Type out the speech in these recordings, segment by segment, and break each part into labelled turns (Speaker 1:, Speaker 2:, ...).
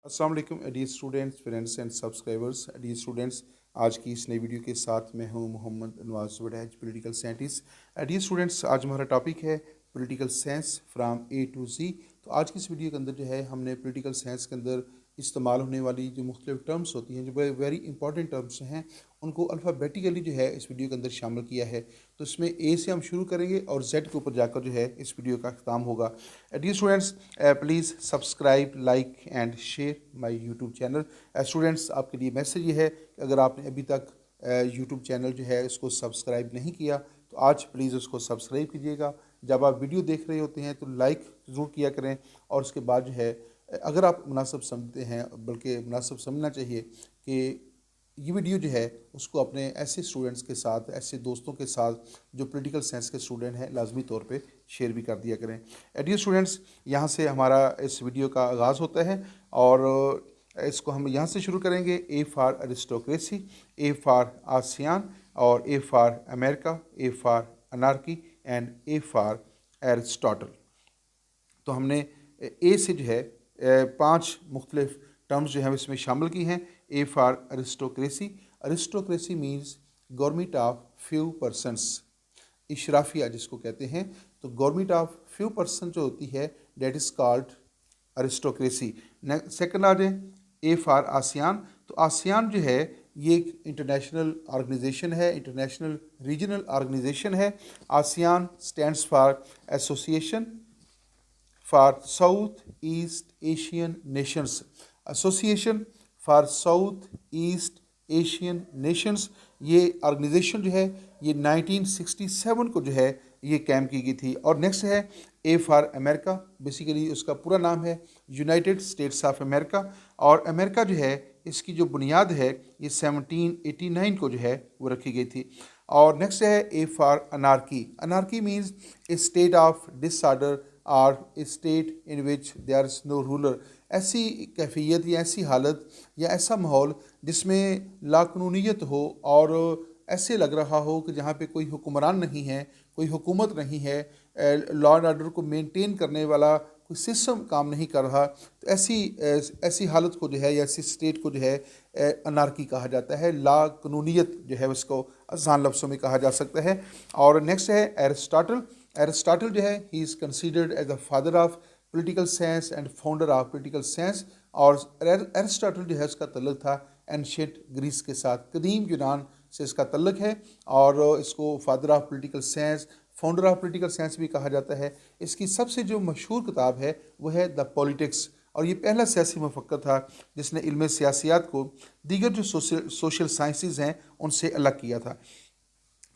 Speaker 1: अस्सलाम वालेकुम dear students, friends and subscribers. Dear students, आज की इस नई वीडियो के साथ मैं हूं Mohammad Nawaz Wadaich, political scientist. Dear students, आज हमारा टॉपिक है political science from A to Z. तो आज की इस वीडियो के अंदर जो है हमने पॉलिटिकल साइंस के अंदर इस्तेमाल होने वाली जो मुख्तलिफ टर्म्स होती हैं, जो वेरी इंपॉर्टेंट टर्म्स हैं, उनको अल्फ़ाबेटिकली जो है इस वीडियो के अंदर शामिल किया है। तो इसमें ए से हम शुरू करेंगे और जेड के ऊपर जाकर जो है इस वीडियो का अख्ताम होगा। Dear students, please subscribe, like and share my YouTube channel. Students, आपके लिए मैसेज ये है कि अगर आपने अभी तक यूट्यूब चैनल जो है इसको सब्सक्राइब नहीं किया तो आज प्लीज़ उसको सब्सक्राइब कीजिएगा। जब आप वीडियो देख रहे होते हैं तो लाइक ज़रूर किया करें, और उसके बाद जो है अगर आप मुनासिब समझते हैं, बल्कि मुनासिब समझना चाहिए कि ये वीडियो जो है उसको अपने ऐसे स्टूडेंट्स के साथ, ऐसे दोस्तों के साथ जो पॉलिटिकल साइंस के स्टूडेंट हैं, लाजमी तौर पे शेयर भी कर दिया करें। डियर स्टूडेंट्स, यहाँ से हमारा इस वीडियो का आगाज़ होता है और इसको हम यहाँ से शुरू करेंगे। A for aristocracy, A for ASEAN, और A for America, A for anarchy and A for Aristotle. तो हमने ए से जो है 5 मुख्तलिफ टर्म्स जो है इसमें शामिल की हैं। A for aristocracy, aristocracy means government of few persons, इशराफिया जिसको कहते हैं। तो गवर्नमेंट ऑफ फ्यू पर्सन जो होती है that is called aristocracy. Second आ जाए ए फॉर आसियान। तो आसियान जो है ये एक इंटरनेशनल ऑर्गेनाइजेशन है, इंटरनेशनल रीजनल ऑर्गेनाइजेशन है। ASEAN stands for Association for South East Asian Nations, Association for South East Asian Nations. ये ऑर्गेनाइजेशन जो है ये 1967 को जो है ये कैम की गई थी। और नेक्स्ट है ए फॉर अमेरिका, बेसिकली उसका पूरा नाम है यूनाइटेड स्टेट्स ऑफ अमेरिका। और अमेरिका जो है इसकी जो बुनियाद है ये 1789 को जो है वो रखी गई थी। और नेक्स्ट है A for anarchy. Anarchy means a state of disorder और a state in which there is no ruler. ऐसी कैफियत या ऐसी हालत या ऐसा माहौल जिसमें लाकानूनीयत हो और ऐसे लग रहा हो कि जहाँ पे कोई हुक्मरान नहीं है, कोई हुकूमत नहीं है, लॉ एंड ऑर्डर को मेंटेन करने वाला कोई सिस्टम काम नहीं कर रहा। तो ऐसी हालत को जो है या ऐसी स्टेट को जो है अनार्की कहा जाता है। ला कानूनीयत जो है उसको आसान लफ्ज़ों में कहा जा सकता है। और नेक्स्ट है एरिस्टोटल। एरिस्टोटल जो है he is considered as the father of political science and founder of political science. और एरिस्टोटल जो है उसका तल्लुक़ था एंशिएंट ग्रीस के साथ, कदीम यूनान से इसका तल्लुक़ है। और इसको father of political science, founder of political science भी कहा जाता है। इसकी सबसे जो मशहूर किताब है वो है द पॉलिटिक्स, और ये पहला सियासी मुफक्कर था जिसने इल्म सियासियात को दीगर जो सोशल साइंसेज हैं उनसे अलग किया था।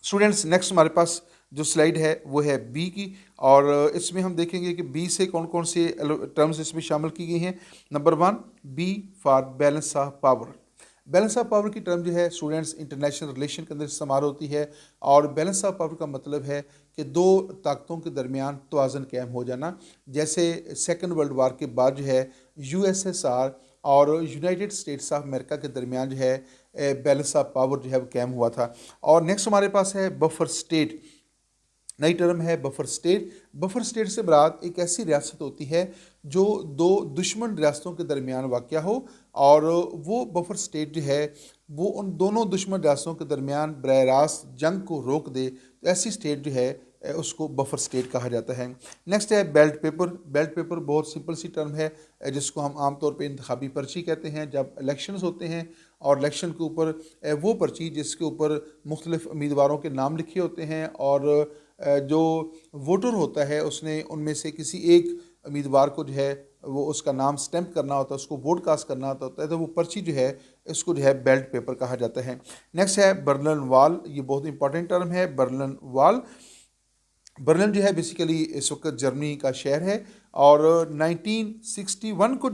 Speaker 1: स्टूडेंट्स, नेक्स्ट हमारे पास जो स्लाइड है वो है बी की, और इसमें हम देखेंगे कि बी से कौन कौन से टर्म्स इसमें शामिल की गई हैं। Number 1, B for balance of power. Balance of power की टर्म जो है स्टूडेंट्स इंटरनेशनल रिलेशन के अंदर इस्तेमाल होती है। और बैलेंस ऑफ पावर का मतलब है कि दो ताकतों के दरमियान तवाज़ुन कायम हो जाना। जैसे सेकेंड वर्ल्ड वार के बाद जो है यूएसएसआर और यूनाइटेड स्टेट्स ऑफ अमेरिका के दरमियान जो है बैलेंस ऑफ पावर जो है वो कायम हुआ था। और नेक्स्ट हमारे पास है बफर स्टेट। नई टर्म है बफर स्टेट। बफर स्टेट से मुराद एक ऐसी रियासत होती है जो दो दुश्मन रियासतों के दरमियान वाक़या हो, और वो बफर स्टेट जो है वो उन दोनों दुश्मन रियासतों के दरमियान बराह रास्त जंग को रोक दे। तो ऐसी स्टेट जो है उसको बफर स्टेट कहा जाता है। नेक्स्ट है बेल्ट पेपर। बेल्ट पेपर बहुत सिंपल सी टर्म है जिसको हम आमतौर पे इंतखाबी पर्ची कहते हैं। जब इलेक्शंस होते हैं और इलेक्शन के ऊपर वो पर्ची जिसके ऊपर मुख्तलिफ उम्मीदवारों के नाम लिखे होते हैं, और जो वोटर होता है उसने उनमें से किसी एक उम्मीदवार को जो है वो उसका नाम स्टैम्प करना होता है, उसको वोट कास्ट करना होता है। तो वो पर्ची जो है इसको जो है बेल्ट पेपर कहा जाता है। नेक्स्ट है बर्लिन वॉल। ये बहुत इंपॉर्टेंट टर्म है बर्लिन वॉल। बर्लिन जो है बेसिकली इस वक्त जर्मनी का शहर है, और 1961 को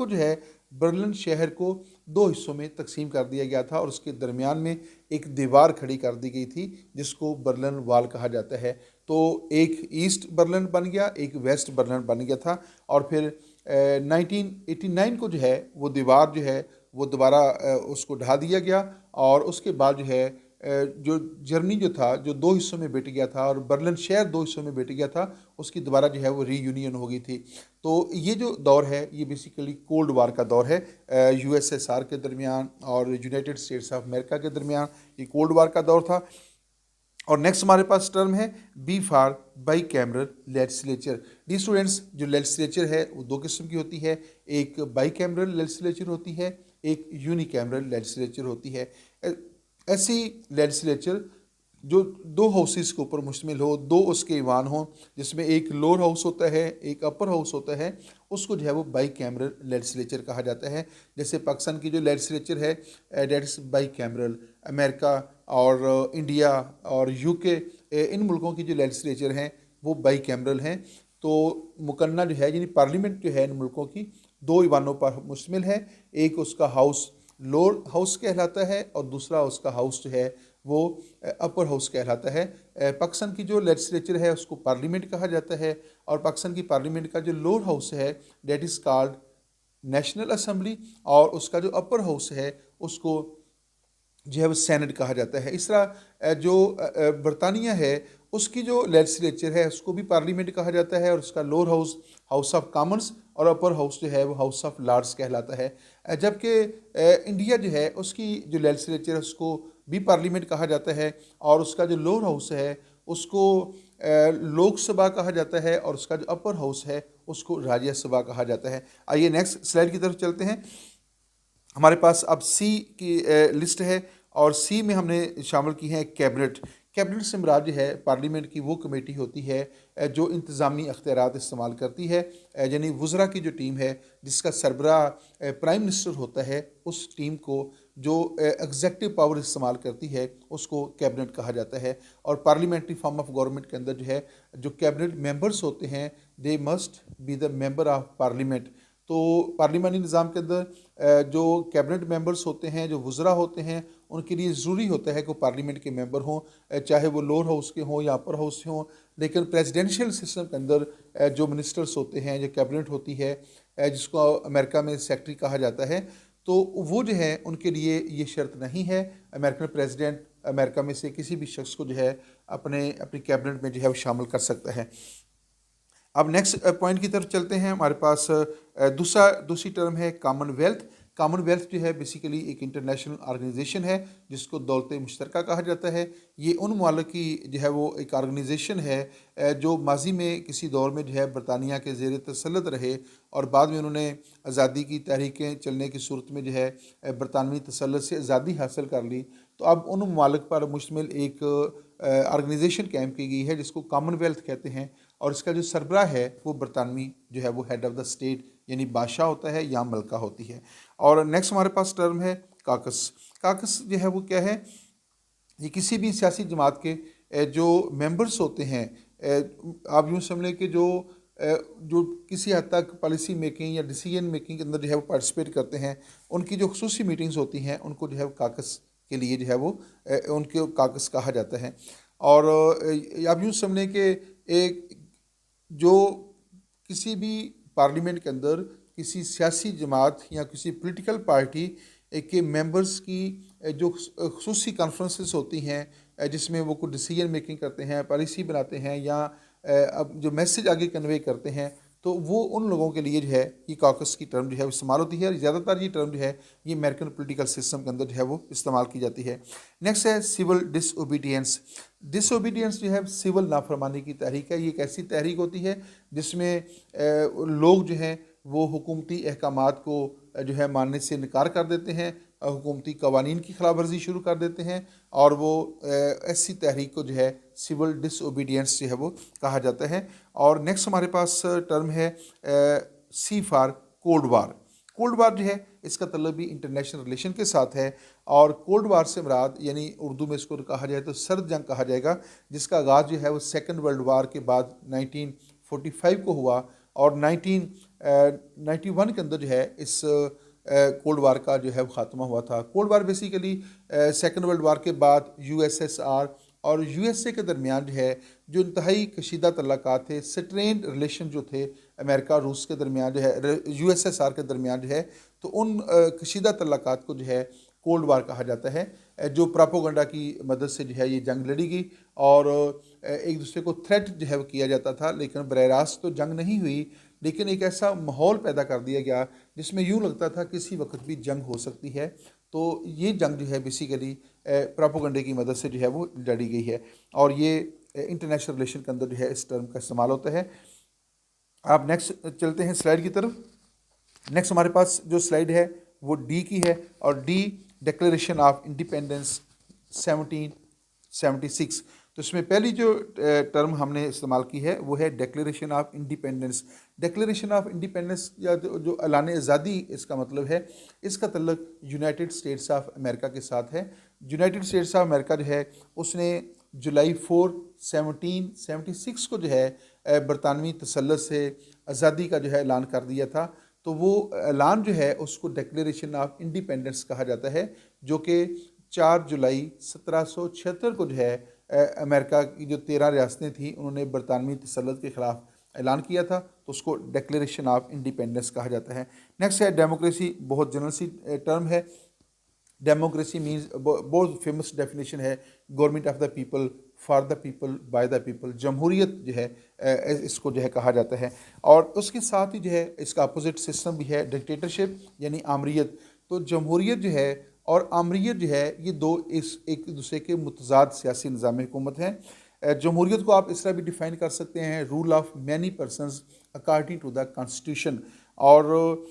Speaker 1: जो है बर्लिन शहर को 2 हिस्सों में तकसीम कर दिया गया था, और उसके दरमियान में एक दीवार खड़ी कर दी गई थी जिसको बर्लिन वॉल कहा जाता है। तो एक ईस्ट बर्लिन बन गया, एक वेस्ट बर्लिन बन गया था। और फिर 1989 को जो है वो दीवार जो है वो दोबारा उसको ढा दिया गया, और उसके बाद जो है जो जर्मनी जो था, जो दो हिस्सों में बट गया था और बर्लिन शहर दो हिस्सों में बट गया था, उसकी दोबारा जो है वो रीयूनियन हो गई थी। तो ये जो दौर है ये बेसिकली कोल्ड वार का दौर है, यूएसएसआर के दरमियान और यूनाइटेड स्टेट्स ऑफ अमेरिका के दरमियान ये कोल्ड वार का दौर था। और नेक्स्ट हमारे पास टर्म है B for bicameral legislature. Dear students, जो लेजिस्लेचर है वो दो किस्म की होती है, एक बाई कैमरल लेजिस्लेचर होती है, एक यूनिकैमरल लेजिस्लेचर होती है। ऐसी लेजिस्लेचर जो दो हाउसेस के ऊपर मुश्तमिल हो, दो उसके ईवान हों, जिसमें एक लोअर हाउस होता है एक अपर हाउस होता है, उसको जो है वो बाई कैमरल लेजिस्लेचर कहा जाता है। जैसे पाकिस्तान की जो लेजिस्लेचर है that is by cameral, America और इंडिया और यूके, इन मुल्कों की जो लेजिस्लेचर हैं वो बाई कैमरल हैं। तो मुकन्ना जो है यानी पार्लियामेंट जो है इन मुल्कों की दो ईवानों पर मुश्तमिल है, एक उसका हाउस लोअर हाउस कहलाता है और दूसरा उसका हाउस जो है वो अपर हाउस कहलाता है। पाकिस्तान की जो लेजिस्लेचर है उसको पार्लियामेंट कहा जाता है, और पाकिस्तान की पार्लियामेंट का जो लोअर हाउस है that is called national assembly, और उसका जो अपर हाउस है उसको जो है वो सेनेट कहा जाता है। इस तरह जो बरतानिया है उसकी जो लेजिस्लेचर है उसको भी पार्लियामेंट कहा जाता है, और उसका lower house house of Commons और अपर हाउस जो है वो हाउस ऑफ लॉर्ड्स कहलाता है। जबकि इंडिया जो है उसकी जो लेजिस्लेचर है उसको भी पार्लियामेंट कहा जाता है, और उसका जो लोअर हाउस है उसको लोकसभा कहा जाता है, और उसका जो अपर हाउस है उसको राज्यसभा कहा जाता है। आइए नेक्स्ट स्लाइड की तरफ चलते हैं। हमारे पास अब सी की लिस्ट है, और सी में हमने शामिल की है कैबिनेट। कैबिनेट से मुराद जो है पार्लियामेंट की वो कमेटी होती है जो इंतज़ामी अख्तियारात इस्तेमाल करती है, यानी वज़रा की जो टीम है जिसका सरबरा प्राइम मिनिस्टर होता है, उस टीम को जो एग्जेक्टिव पावर इस्तेमाल करती है उसको कैबिनेट कहा जाता है। और पार्लियामेंट्री फॉर्म ऑफ गवर्नमेंट के अंदर जो है जो कैबिनेट मेंबर्स होते हैं they must be the member of parliament. तो पार्लियामानी निज़ाम के अंदर जो कैबिनेट मेंबर्स होते हैं, जो वज़रा होते हैं, उनके लिए ज़रूरी होता है कि पार्लियामेंट के मेंबर हों, चाहे वो लोअर हाउस के हों या अपर हाउस से हों। लेकिन प्रेसिडेंशियल सिस्टम के अंदर जो मिनिस्टर्स होते हैं, जो कैबिनेट होती है जिसको अमेरिका में सेक्रेटरी कहा जाता है, तो वो जो है उनके लिए ये शर्त नहीं है। अमेरिकन प्रेसिडेंट अमेरिका में से किसी भी शख्स को जो है अपनी कैबिनेट में जो है वो शामिल कर सकता है। अब नेक्स्ट पॉइंट की तरफ चलते हैं। हमारे पास दूसरी टर्म है कॉमनवेल्थ। कॉमनवेल्थ जो है बेसिकली एक इंटरनेशनल ऑर्गेनाइजेशन है जिसको दौलत मुश्तरका कहा जाता है। ये उन मुमालिक की जो है वो एक ऑर्गेनाइजेशन है जो माजी में किसी दौर में जो है बरतानिया के ज़ेर तसल्लुत रहे, और बाद में उन्होंने आज़ादी की तहरीकें चलने की सूरत में जो है बरतानवी तसल्लुत से आज़ादी हासिल कर ली। तो अब उन मुमालिक पर मुश्तमिल एक ऑर्गेनाइजेशन कायम की गई है जिसको कॉमनवेल्थ कहते हैं, और इसका जो सरबरा है वो बरतानवी जो है वो हेड ऑफ़ द स्टेट यानी बादशाह होता है या मलका होती है। और नेक्स्ट हमारे पास टर्म है काकस। काकस जो है वो क्या है, ये किसी भी सियासी जमात के जो मेंबर्स होते हैं, आप यूँ समझ लें कि जो किसी हद तक पॉलिसी मेकिंग या डिसीजन मेकिंग के अंदर जो है वो पार्टिसिपेट करते हैं, उनकी जो खुसूसी मीटिंग्स होती हैं उनको जो है वो काकस के लिए जो है वो उनके काकस कहा जाता है। और आप यूँ समझ लें कि एक जो किसी भी पार्लियामेंट के अंदर किसी सियासी जमात या किसी पॉलिटिकल पार्टी के मेंबर्स की जो खुसूसी कॉन्फ्रेंसेस होती हैं जिसमें वो कुछ डिसीजन मेकिंग करते हैं, पॉलिसी बनाते हैं, या अब जो मैसेज आगे कन्वे करते हैं, तो वो उन लोगों के लिए जो है ये कॉकस की टर्म जो है इस्तेमाल होती है। और ज़्यादातर ये टर्म जो है ये अमेरिकन पॉलिटिकल सिस्टम के अंदर जो है वो इस्तेमाल की जाती है। नेक्स्ट है सिविल डिसओबीडियंस। डिसओबीडियंस जो है सिविल नाफरमानी की तहरीक है। ये एक ऐसी तहरीक होती है जिसमें लोग जो हैं वो हुकूमती अहकामात को जो है मानने से इनकार कर देते हैं, हुकूमती कवानीन की खिलाफ वर्जी शुरू कर देते हैं, और वो ऐसी तहरीक को जो है सिविल डिसओबीडियंस जो है वो कहा जाता है। और नेक्स्ट हमारे पास टर्म है C for cold war. Cold war जो है इसका तलब भी इंटरनेशनल रिलेशन के साथ है, और कोल्ड वार से मुराद यानी उर्दू में इसको कहा जाए तो सर्द जंग कहा जाएगा, जिसका आगाज़ जो है वो सेकेंड वर्ल्ड वार के बाद 1945 को हुआ, और 1991 के अंदर जो है इस कोल्ड वार का जो है वो ख़ात्मा हुआ था। Cold war basically second world war के बाद यूएसएसआर और यूएसए के दरमियान जो है जो इंतहाई कशीदा तल्लुकात थे, स्ट्रेंड रिलेशन जो थे अमेरिका रूस के दरमियान जो है यूएसएसआर के दरमियान जो है, तो उन कशीदा तल्लुकात को जो है कोल्ड वार कहा जाता है। जो प्रोपोगंडा की मदद से जो है ये जंग लड़ी गई और एक दूसरे को थ्रेट जो है वो किया जाता था, लेकिन बरह रास्त तो जंग नहीं हुई, लेकिन एक ऐसा माहौल पैदा कर दिया गया जिसमें यूँ लगता था किसी वक्त भी जंग हो सकती है। तो ये जंग जो है बेसिकली प्रोपोगंडे की मदद से जो है वो लड़ी गई है और ये इंटरनेशनल रिलेशन के अंदर जो है इस टर्म का इस्तेमाल होता है। आप नेक्स्ट चलते हैं स्लाइड की तरफ। नेक्स्ट हमारे पास जो स्लाइड है वो डी की है और डी डिक्लेरेशन ऑफ इंडिपेंडेंस 1776। तो इसमें पहली जो टर्म हमने इस्तेमाल की है वो है declaration of independence. Declaration of independence या जो ऐलान आज़ादी इसका मतलब है, इसका तल्लुक यूनाइटेड स्टेट्स ऑफ अमेरिका के साथ है। यूनाइटेड स्टेट्स ऑफ अमेरिका जो है उसने जुलाई 4 1776 को जो है बरतानवी तसल्लुत से आज़ादी का जो है ऐलान कर दिया था। तो वो ऐलान जो है उसको डिक्लेरेशन ऑफ इंडिपेंडेंस कहा जाता है, जो कि 4 जुलाई 1776 को जो है अमेरिका की जो 13 रियासतें थीं उन्होंने बरतानवी तसल्लुत के ख़िलाफ़ ऐलान किया था, तो उसको डिक्लेरेशन ऑफ इंडिपेंडेंस कहा जाता है। नेक्स्ट है डेमोक्रेसी, बहुत जनरल सी टर्म है। डेमोक्रेसी मीन्स बहुत फेमस डेफिनेशन है, government of the people, for the people, by the people. जमहूरियत जो है इसको जो है कहा जाता है और उसके साथ ही जो है इसका अपोजिट सिस्टम भी है डिक्टेटरशिप यानी आमरीत। तो जमहूरियत जो है और आमरीत जो है ये दो इस एक दूसरे के मुतज़ाद सियासी निज़ाम हुकूमत हैं। जमहूरियत को आप इस तरह भी डिफ़ाइन कर सकते हैं, rule of many persons according to the constitution. और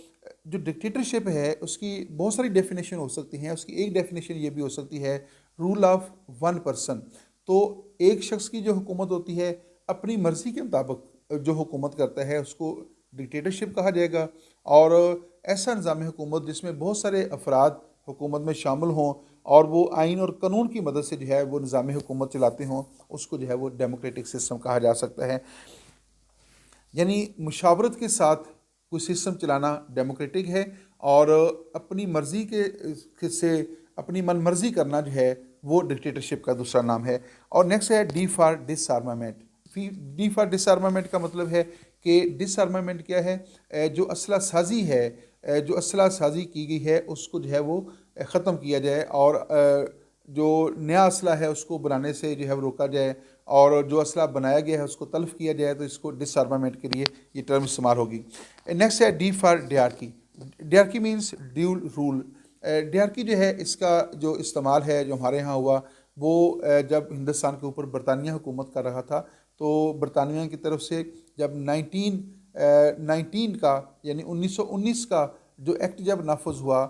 Speaker 1: जो डिक्टेटरशिप है उसकी बहुत सारी डेफिनेशन हो सकती हैं। उसकी एक डेफिनेशन ये भी हो सकती है रूल ऑफ वन पर्सन। तो एक शख्स की जो हुकूमत होती है अपनी मर्ज़ी के मुताबिक जो हुकूमत करता है उसको डिक्टेटरशिप कहा जाएगा। और ऐसा निज़ाम हुकूमत जिसमें बहुत सारे अफराद हुकूमत में शामिल हों और वो आइन और कानून की मदद से जो है वो निज़ाम हुकूमत चलाते हों, उसको जो है वो डेमोक्रेटिक सिस्टम कहा जा सकता है। यानी मुशावरत के साथ कोई सिस्टम चलाना डेमोक्रेटिक है और अपनी मर्ज़ी के से अपनी मन मर्ज़ी करना जो है वो डिक्टेटरशिप का दूसरा नाम है। और नेक्स्ट है डी फॉर डिसआर्मामेंट। डी फॉर डिसआर्मामेंट का मतलब है कि डिसआर्मामेंट क्या है, जो असला साजी है, जो असला साजी की गई है उसको जो है वो ख़त्म किया जाए और जो नया असला है उसको बनाने से जो है वो रोका जाए और जो असला बनाया गया है उसको तल्फ़ किया जाए, तो इसको डिसआर्मामेंट के लिए ये टर्म इस्तेमाल होगी। नेक्स्ट है D for diarchy. Diarchy means dual rule. Diarchy जो है इसका जो इस्तेमाल है जो हमारे यहाँ हुआ वो जब हिंदुस्तान के ऊपर बरतानिया हुकूमत कर रहा था, तो बरतानिया की तरफ से जब 1919 का यानी 1919 का जो एक्ट जब नाफज हुआ,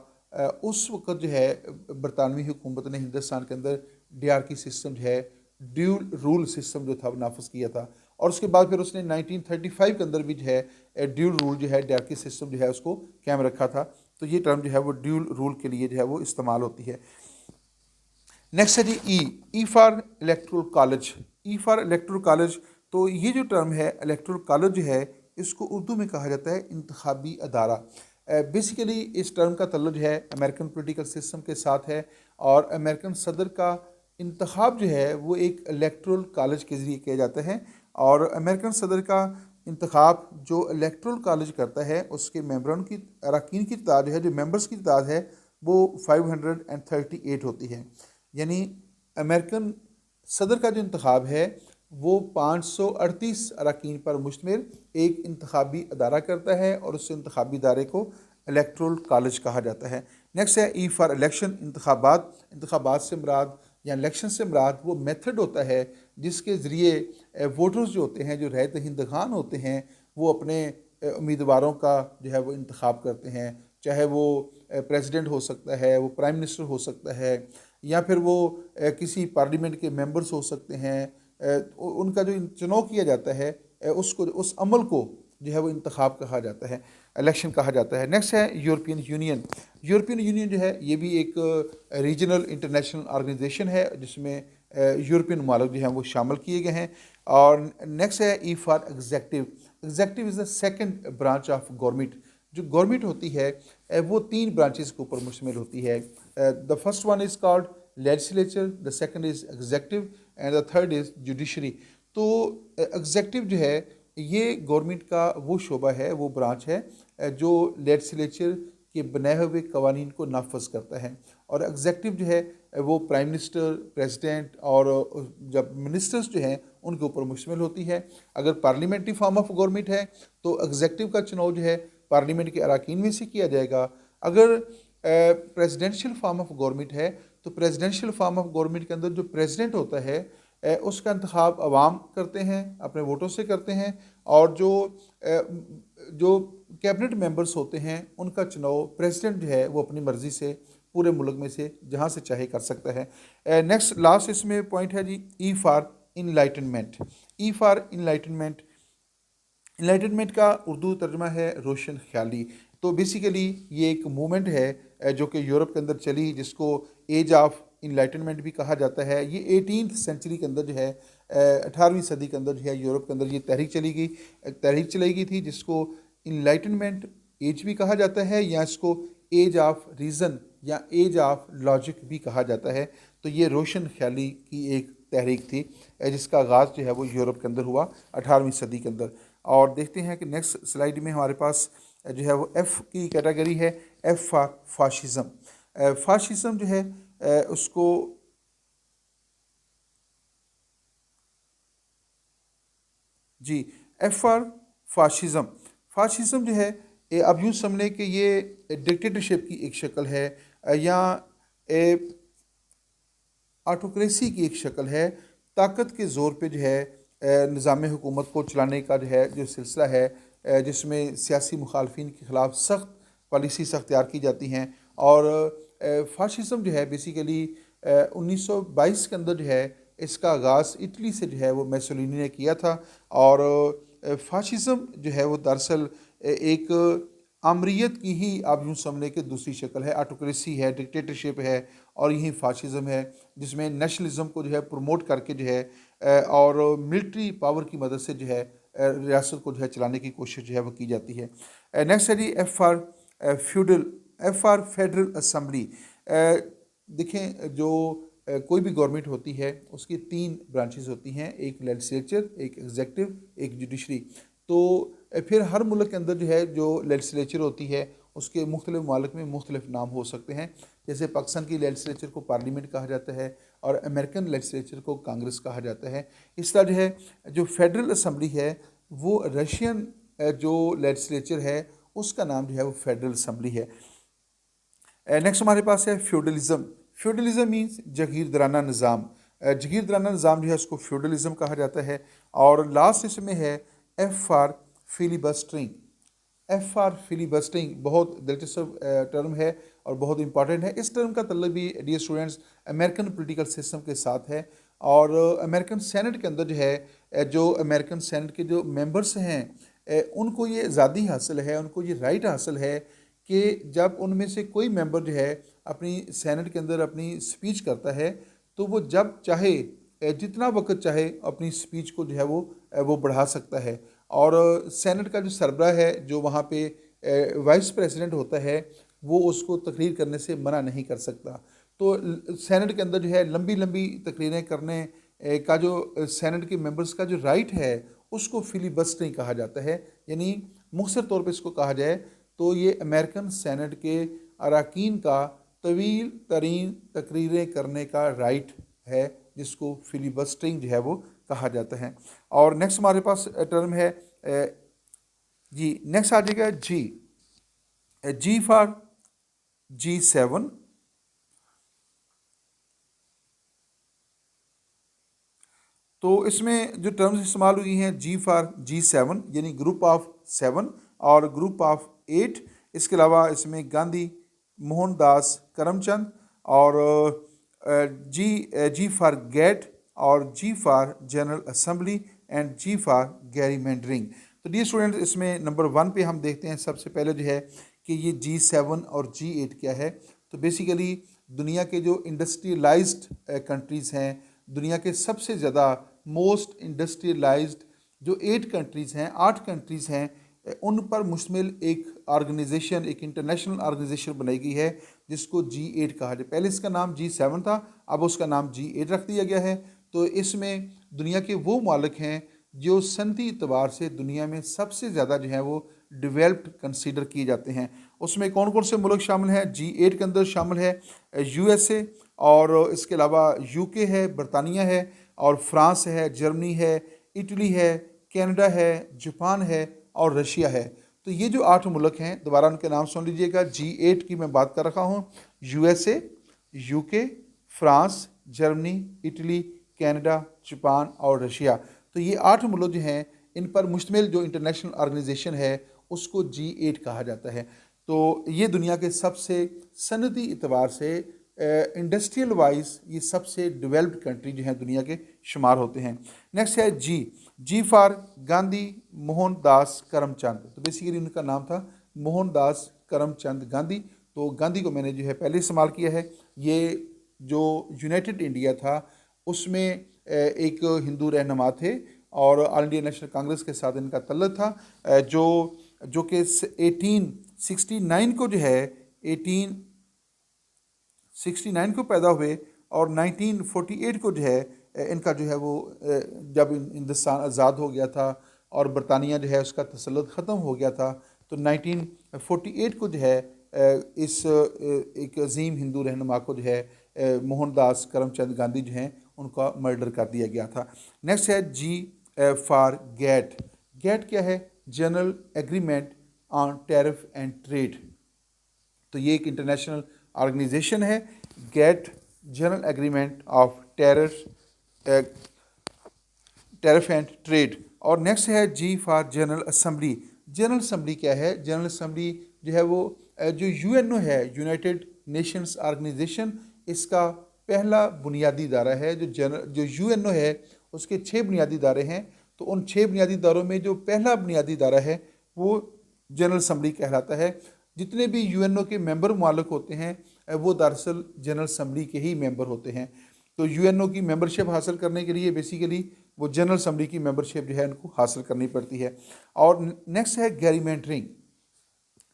Speaker 1: उस वक़्त जो है बरतानवी हुकूमत ने हिंदुस्तान के अंदर डियार्की सिस्टम जो है ड्यूल रूल सिस्टम जो था वो नाफज किया था। और उसके बाद फिर उसने 1935 के अंदर भी जो है ड्यूल रूल जो है डियार्की सिस्टम जो है उसको कायम रखा था। तो ये टर्म जो है वो ड्यूल रूल के लिए जो है वो इस्तेमाल होती है। नेक्स्ट है जी E for electoral college. E for electoral college. तो ये जो टर्म है इलेक्टोरल कॉलेज जो है इसको उर्दू में कहा जाता है इंतखाबी अदारा। बेसिकली इस टर्म का तल्लुक है अमेरिकन पॉलिटिकल सिस्टम के साथ है और अमेरिकन सदर का इंतखाब जो है वो एक इलेक्टोरल कॉलेज के ज़रिए किया जाता है। और अमेरिकन सदर का इंतखाब जो इलेक्टोरल कॉलेज करता है उसके मेम्बरों की अरकान की तादाद है, जो मेंबर्स की तादाद है वो 538 होती है। यानी अमेरिकन सदर का जो इंतखाब है वो 538 अरकान पर मुश्तमिल एक इंतखाबी अदारा करता है और उस इंतखाबी अदारे को इलेक्टोरल कॉलेज कहा जाता है। नेक्स्ट है ई फॉर इलेक्शन। इंतखाबात। इंतखाबात से मुराद या इलेक्शन से मुराद वो मेथड होता है जिसके ज़रिए वोटर्स जो होते हैं, जो राय दहिंदगान होते हैं, वो अपने उम्मीदवारों का जो है वो इंतखाब करते हैं। चाहे वो प्रेसिडेंट हो सकता है, वो प्राइम मिनिस्टर हो सकता है, या फिर वो किसी पार्लियामेंट के मेंबर्स हो सकते हैं। उनका जो चुनाव किया जाता है उसको, उस अमल को जो है वो इंतखाब कहा जाता है, इलेक्शन कहा जाता है। नेक्स्ट है यूरोपियन यूनियन। यूरोपियन यूनियन जो है ये भी एक रीजनल इंटरनेशनल ऑर्गेनाइजेशन है जिसमें यूरोपियन मुमालिक जो हैं वो शामिल किए गए हैं। और नेक्स्ट है E for executive. Executive is the second branch of government. जो गवर्नमेंट होती है वो 3 ब्रांचेस के ऊपर मुश्तमिल होती है। The first one is called legislature, the second is executive and the third is judiciary. तो एग्जेक्टिव जो है ये गवर्नमेंट का वो शोबा है, वो ब्रांच है जो लेजिस्लेचर के बनाए हुए कवानीन को नाफज करता है। और एग्जेक्टिव जो है वो प्राइम मिनिस्टर, प्रेसिडेंट और जब मिनिस्टर्स जो हैं उनके ऊपर मुश्तमिल होती है। अगर पार्लियामेंट्री फॉर्म ऑफ गवर्नमेंट है तो एग्जेक्टिव का चुनाव जो है पार्लियामेंट के अरकान में से किया जाएगा। अगर प्रेसिडेंशियल फॉर्म ऑफ गवर्नमेंट है तो प्रेसिडेंशियल फॉर्म ऑफ गवर्नमेंट के अंदर जो प्रेसिडेंट होता है उसका इंतखाब अवाम करते हैं, अपने वोटों से करते हैं। और जो कैबिनेट मेंबर्स होते हैं उनका चुनाव प्रेसिडेंट जो है वो अपनी मर्ज़ी से पूरे मुल्क में से जहाँ से चाहे कर सकता है। नेक्स्ट लास्ट इसमें पॉइंट है जी, E for enlightenment. E for enlightenment, enlightenment का उर्दू तर्जमा है रोशन ख्याली। तो बेसिकली ये एक मूवमेंट है जो कि यूरोप के अंदर चली, जिसको एज ऑफ इनलाइटनमेंट भी कहा जाता है। ये 18th सेंचुरी के अंदर जो है 18वीं सदी के अंदर जो है यूरोप के अंदर ये तहरीक चलाई गई थी, जिसको इनलाइटनमेंट एज भी कहा जाता है या इसको एज ऑफ रीज़न या एज ऑफ लॉजिक भी कहा जाता है। तो ये रोशन ख्याली की एक तहरीक थी जिसका आगाज़ जो है वो यूरोप के अंदर हुआ 18वीं सदी के अंदर। और देखते हैं कि नेक्स्ट स्लाइड में हमारे पास जो है वो एफ़ की कैटेगरी है, एफ़ फॉर फाशिज़म। फाशिज़म जो है उसको जी, एफ़ फॉर फाशिज़म। फाशिज़म जो है अब यूँ समझ कि ये डिक्टेटरशिप की एक शक्ल है या ऑटोक्रेसी की एक शक्ल है। ताकत के ज़ोर पे जो है निज़ाम हुकूमत को चलाने का जो सिलसिला है जिसमें सियासी मुखालफिन के ख़िलाफ़ सख्त पॉलिसीज़ अख्तियार की जाती हैं। और फाशिज़म जो है बेसिकली 1922 के अंदर जो है इसका आगाज़ इटली से जो है वो मैसोलिनी ने किया था। और फाशिज़म जो है वो दरअसल एक आमरीत की ही आप यूँ समझ के दूसरी शक्ल है। ऑटोक्रेसी है, डिक्टेटरशिप है और यही फाशिज़म है जिसमें नेशनलिज़म को जो है प्रमोट करके जो है और मिलिट्री पावर की मदद से जो है रियासत को जो है चलाने की कोशिश जो है वो की जाती है। नेक्स्ट है जी, एफ़ फॉर फेडरल असम्बली। देखें जो कोई भी गवर्नमेंट होती है उसकी 3 ब्रांचेस होती हैं, एक लेजिस्लेचर, एक एग्जेक्टिव, एक जुडिशरी। तो फिर हर मुल्क के अंदर जो है जो लेजिस्लेचर होती है उसके मुख्तलिफ मुमालिक में मुख्तलिफ नाम हो सकते हैं। जैसे पाकिस्तान की लेजिस्लेचर को पार्लियामेंट कहा जाता है और अमेरिकन लेजिस्लेचर को कांग्रेस कहा जाता है। इस तरह जो है जो फेडरल असम्बली है वो रशियन जो लेजिस्लेचर है उसका नाम जो है वो फेडरल असम्बली है। नेक्स्ट हमारे पास है फ्यूडलिज़म। फ्यूडलिज़म मीन्स जगीरदाराना निज़ाम। जगीरदाराना निज़ाम जो है उसको फ्यूडलिज़म कहा जाता है। और लास्ट इसमें है एफ़ फॉर फिलिबस्टरिंग। एफ़ फॉर फिलिबस्टरिंग बहुत दिलचस्प टर्म है और बहुत इंपॉर्टेंट है। इस टर्म का तल्लुक भी dear students American political system के साथ है। और अमेरिकन सेनेट के अंदर जो है जो अमेरिकन सेनेट के जो मेंबर्स हैं उनको ये आज़ादी हासिल है, उनको ये राइट हासिल है कि जब उनमें से कोई मेंबर जो है अपनी सेनेट के अंदर अपनी स्पीच करता है तो वो जब चाहे जितना वक्त चाहे अपनी स्पीच को जो है वो बढ़ा सकता है। और सेनेट का जो सरबराह है जो वहाँ पे वाइस प्रेसिडेंट होता है वो उसको तकरीर करने से मना नहीं कर सकता। तो सेनेट के अंदर जो है लंबी लंबी तकरीरें करने का जो सेनेट के मेंबर्स का जो राइट है उसको फिलिबस्टरिंग कहा जाता है। यानी मुख्तसर तौर पे इसको कहा जाए तो ये अमेरिकन सेनेट के अरकान का तवील तरीन तकरीरें करने का राइट है जिसको फिलिबस्टरिंग जो है वो कहा जाता है। और नेक्स्ट हमारे पास टर्म है जी, नेक्स्ट आ जाएगा जी फॉर G7। तो इसमें जो टर्म्स इस्तेमाल हुई हैं जी फॉर G7 यानी ग्रुप ऑफ 7 और ग्रुप ऑफ 8। इसके अलावा इसमें गांधी, मोहनदास करमचंद और जी फॉर गेट और G for general assembly and G for gerrymandering. तो डियर स्टूडेंट इसमें नंबर 1 पे हम देखते हैं सबसे पहले जो है कि ये G7 और G8 क्या है। तो बेसिकली दुनिया के जो इंडस्ट्रियलाइज्ड कंट्रीज़ हैं, दुनिया के सबसे ज़्यादा मोस्ट इंडस्ट्रियलाइज्ड जो 8 कंट्रीज़ हैं, 8 कंट्रीज़ हैं, उन पर मुश्तमिल एक ऑर्गेनाइजेशन, एक इंटरनेशनल ऑर्गेनाइजेशन बनाई गई है जिसको G8 कहा जाए। पहले इसका नाम G7 था, अब उसका नाम G8 रख दिया गया है। तो इसमें दुनिया के वो मालिक हैं जो सनती एतबार से दुनिया में सबसे ज़्यादा जो है वो डेवलप्ड कंसीडर किए जाते हैं। उसमें कौन कौन से मुल्क शामिल हैं? G8 के अंदर शामिल है USA, और इसके अलावा UK है, बरतानिया है, और फ्रांस है, जर्मनी है, इटली है, कनाडा है, जापान है और रशिया है। तो ये जो 8 मुल्क हैं, दोबारा उनके नाम सुन लीजिएगा। G8 की मैं बात कर रहा हूँ, USA, UK, France, Germany, Italy, Canada, Japan और रशिया। तो ये 8 मुल्क जो हैं, इन पर मुश्तमिल जो इंटरनेशनल ऑर्गेनाइजेशन है उसको G8 कहा जाता है। तो ये दुनिया के सबसे सनती एतबार से इंडस्ट्रियल वाइज ये सबसे डेवलप्ड कंट्री जो हैं दुनिया के शुमार होते हैं। नेक्स्ट है जी फॉर गांधी मोहनदास करमचंद। तो बेसिकली उनका नाम था मोहनदास करमचंद गांधी। तो गांधी को मैंने जो है पहले इस्तेमाल किया है। ये जो यूनाइटेड इंडिया था उसमें एक हिंदू रहनुमा थे और ऑल इंडिया नेशनल कांग्रेस के साथ इनका तल्लुक था, जो कि 1869 को जो है 1869 को पैदा हुए और 1948 को जो है इनका जो है वो जब हिंदुस्तान आज़ाद हो गया था और बरतानिया जो है उसका तसल्लुत ख़त्म हो गया था, तो 1948 को जो है इस एक अजीम हिंदू रहनुमा को जो है मोहनदास करमचंद गांधी जो हैं उनका मर्डर कर दिया गया था। नेक्स्ट है जी फॉर गेट। गेट क्या है? General agreement on tariff and trade. तो ये एक इंटरनेशनल ऑर्गेनाइजेशन है, GATT, general agreement of tariff and trade. और नेक्स्ट है G for general assembly. General assembly क्या है? जनरल असम्बली जो है वो जो UNO है, यूनाइटेड नेशंस ऑर्गेनाइजेशन, इसका पहला बुनियादी इदारा है। जो UNO है उसके 6 बुनियादी इदारे हैं। तो उन 6 बुनियादी इदारों में जो पहला बुनियादी इदारा है वो जनरल असम्बली कहलाता है। जितने भी UNO के मेंबर मुमालिक होते हैं वो दरअसल जनरल असम्बली के ही मेंबर होते हैं। तो UNO की मेंबरशिप हासिल करने के लिए बेसिकली वो जनरल असम्बली की मेंबरशिप जो है उनको हासिल करनी पड़ती है। और नेक्स्ट है गैरीमेंटरिंग।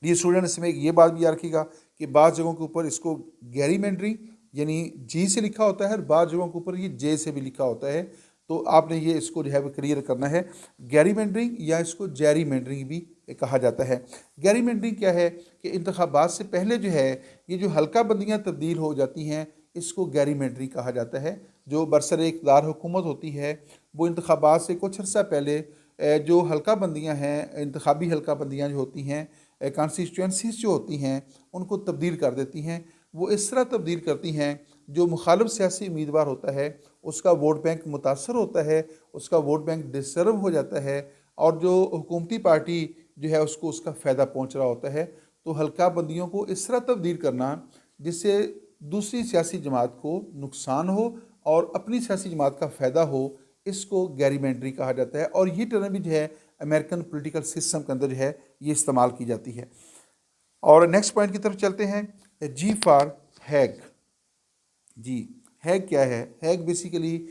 Speaker 1: ये स्टूडेंट इसमें ये बात भी याद रखिएगा कि बाज़ जगहों के ऊपर इसको गैरीमेंटरिंग यानी G से लिखा होता है और बाज़ जगहों के ऊपर ये J से भी लिखा होता है। तो आपने ये इसको जो है वो क्लियर करना है। गैरीमेंटरिंग या इसको जैरीमेंटरिंग भी कहा जाता है। गैरीमेंटरिंग क्या है कि इंतखाबात से पहले जो है ये जो हल्का बंदियाँ तब्दील हो जाती हैं इसको गैरीमेंटरिंग कहा जाता है। जो बरसर इक़्तिदार हुकूमत होती है वो इंतखाबात से कुछ अर्सा पहले जो हल्का बंदियाँ हैं, इंतखाबी हल्का बंदियाँ जो होती हैं, कॉन्स्टिट्यूंसीज जो होती हैं उनको तब्दील कर देती हैं। वो इस तरह तब्दील करती हैं जो मुखालिफ सियासी उम्मीदवार होता है उसका वोट बैंक मुतासर होता है, उसका वोट बैंक डिस्टर्ब हो जाता है और जो हुकूमती पार्टी जो है उसको उसका फ़ायदा पहुंच रहा होता है। तो हल्का बंदियों को इस तरह तब्दील करना जिससे दूसरी सियासी जमात को नुकसान हो और अपनी सियासी जमात का फ़ायदा हो, इसको गैरीमेंटरी कहा जाता है। और ये टर्म भी जो है अमेरिकन पॉलिटिकल सिस्टम के अंदर जो है ये इस्तेमाल की जाती है। और नेक्स्ट पॉइंट की तरफ चलते हैं, जी फॉर हैग। जी हैग क्या है? हैग बेसिकली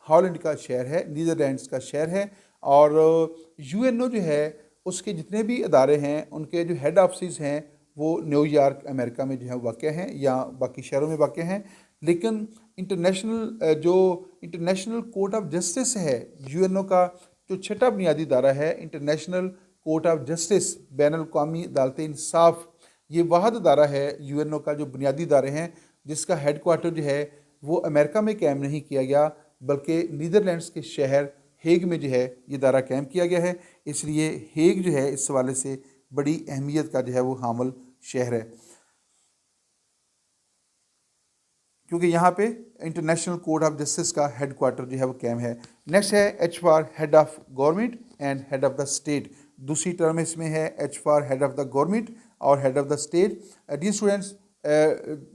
Speaker 1: हॉलैंड का शहर है, नीदरलैंड्स का शहर है। और UNO जो है उसके जितने भी अदारे हैं उनके जो हेड ऑफिस हैं वो न्यूयॉर्क अमेरिका में जो है वाक़ हैं या बाकी शहरों में वाक़ हैं। लेकिन इंटरनेशनल कोर्ट ऑफ जस्टिस है UNO का जो छठा बुनियादी इदारा है, इंटरनेशनल कोर्ट ऑफ जस्टिस, बैनुल-अक़वामी अदालत इंसाफ, ये वाहिद इदारा है UNO का जो बुनियादी इदारे हैं जिसका हेड क्वार्टर जो है वो अमेरिका में कायम नहीं किया गया बल्कि नीदरलैंड्स के शहर हेग में जो है ये इदारा कायम किया गया है। इसलिए हेग जो है इस हवाले से बड़ी अहमियत का जो है वो हामिल शहर है क्योंकि यहाँ पे इंटरनेशनल कोर्ट ऑफ जस्टिस का हेड क्वार्टर जो है वो कायम है। नेक्स्ट है H for head of government and head of the state. दूसरी टर्म इसमें है H for head of the government और head of the state. Dear students,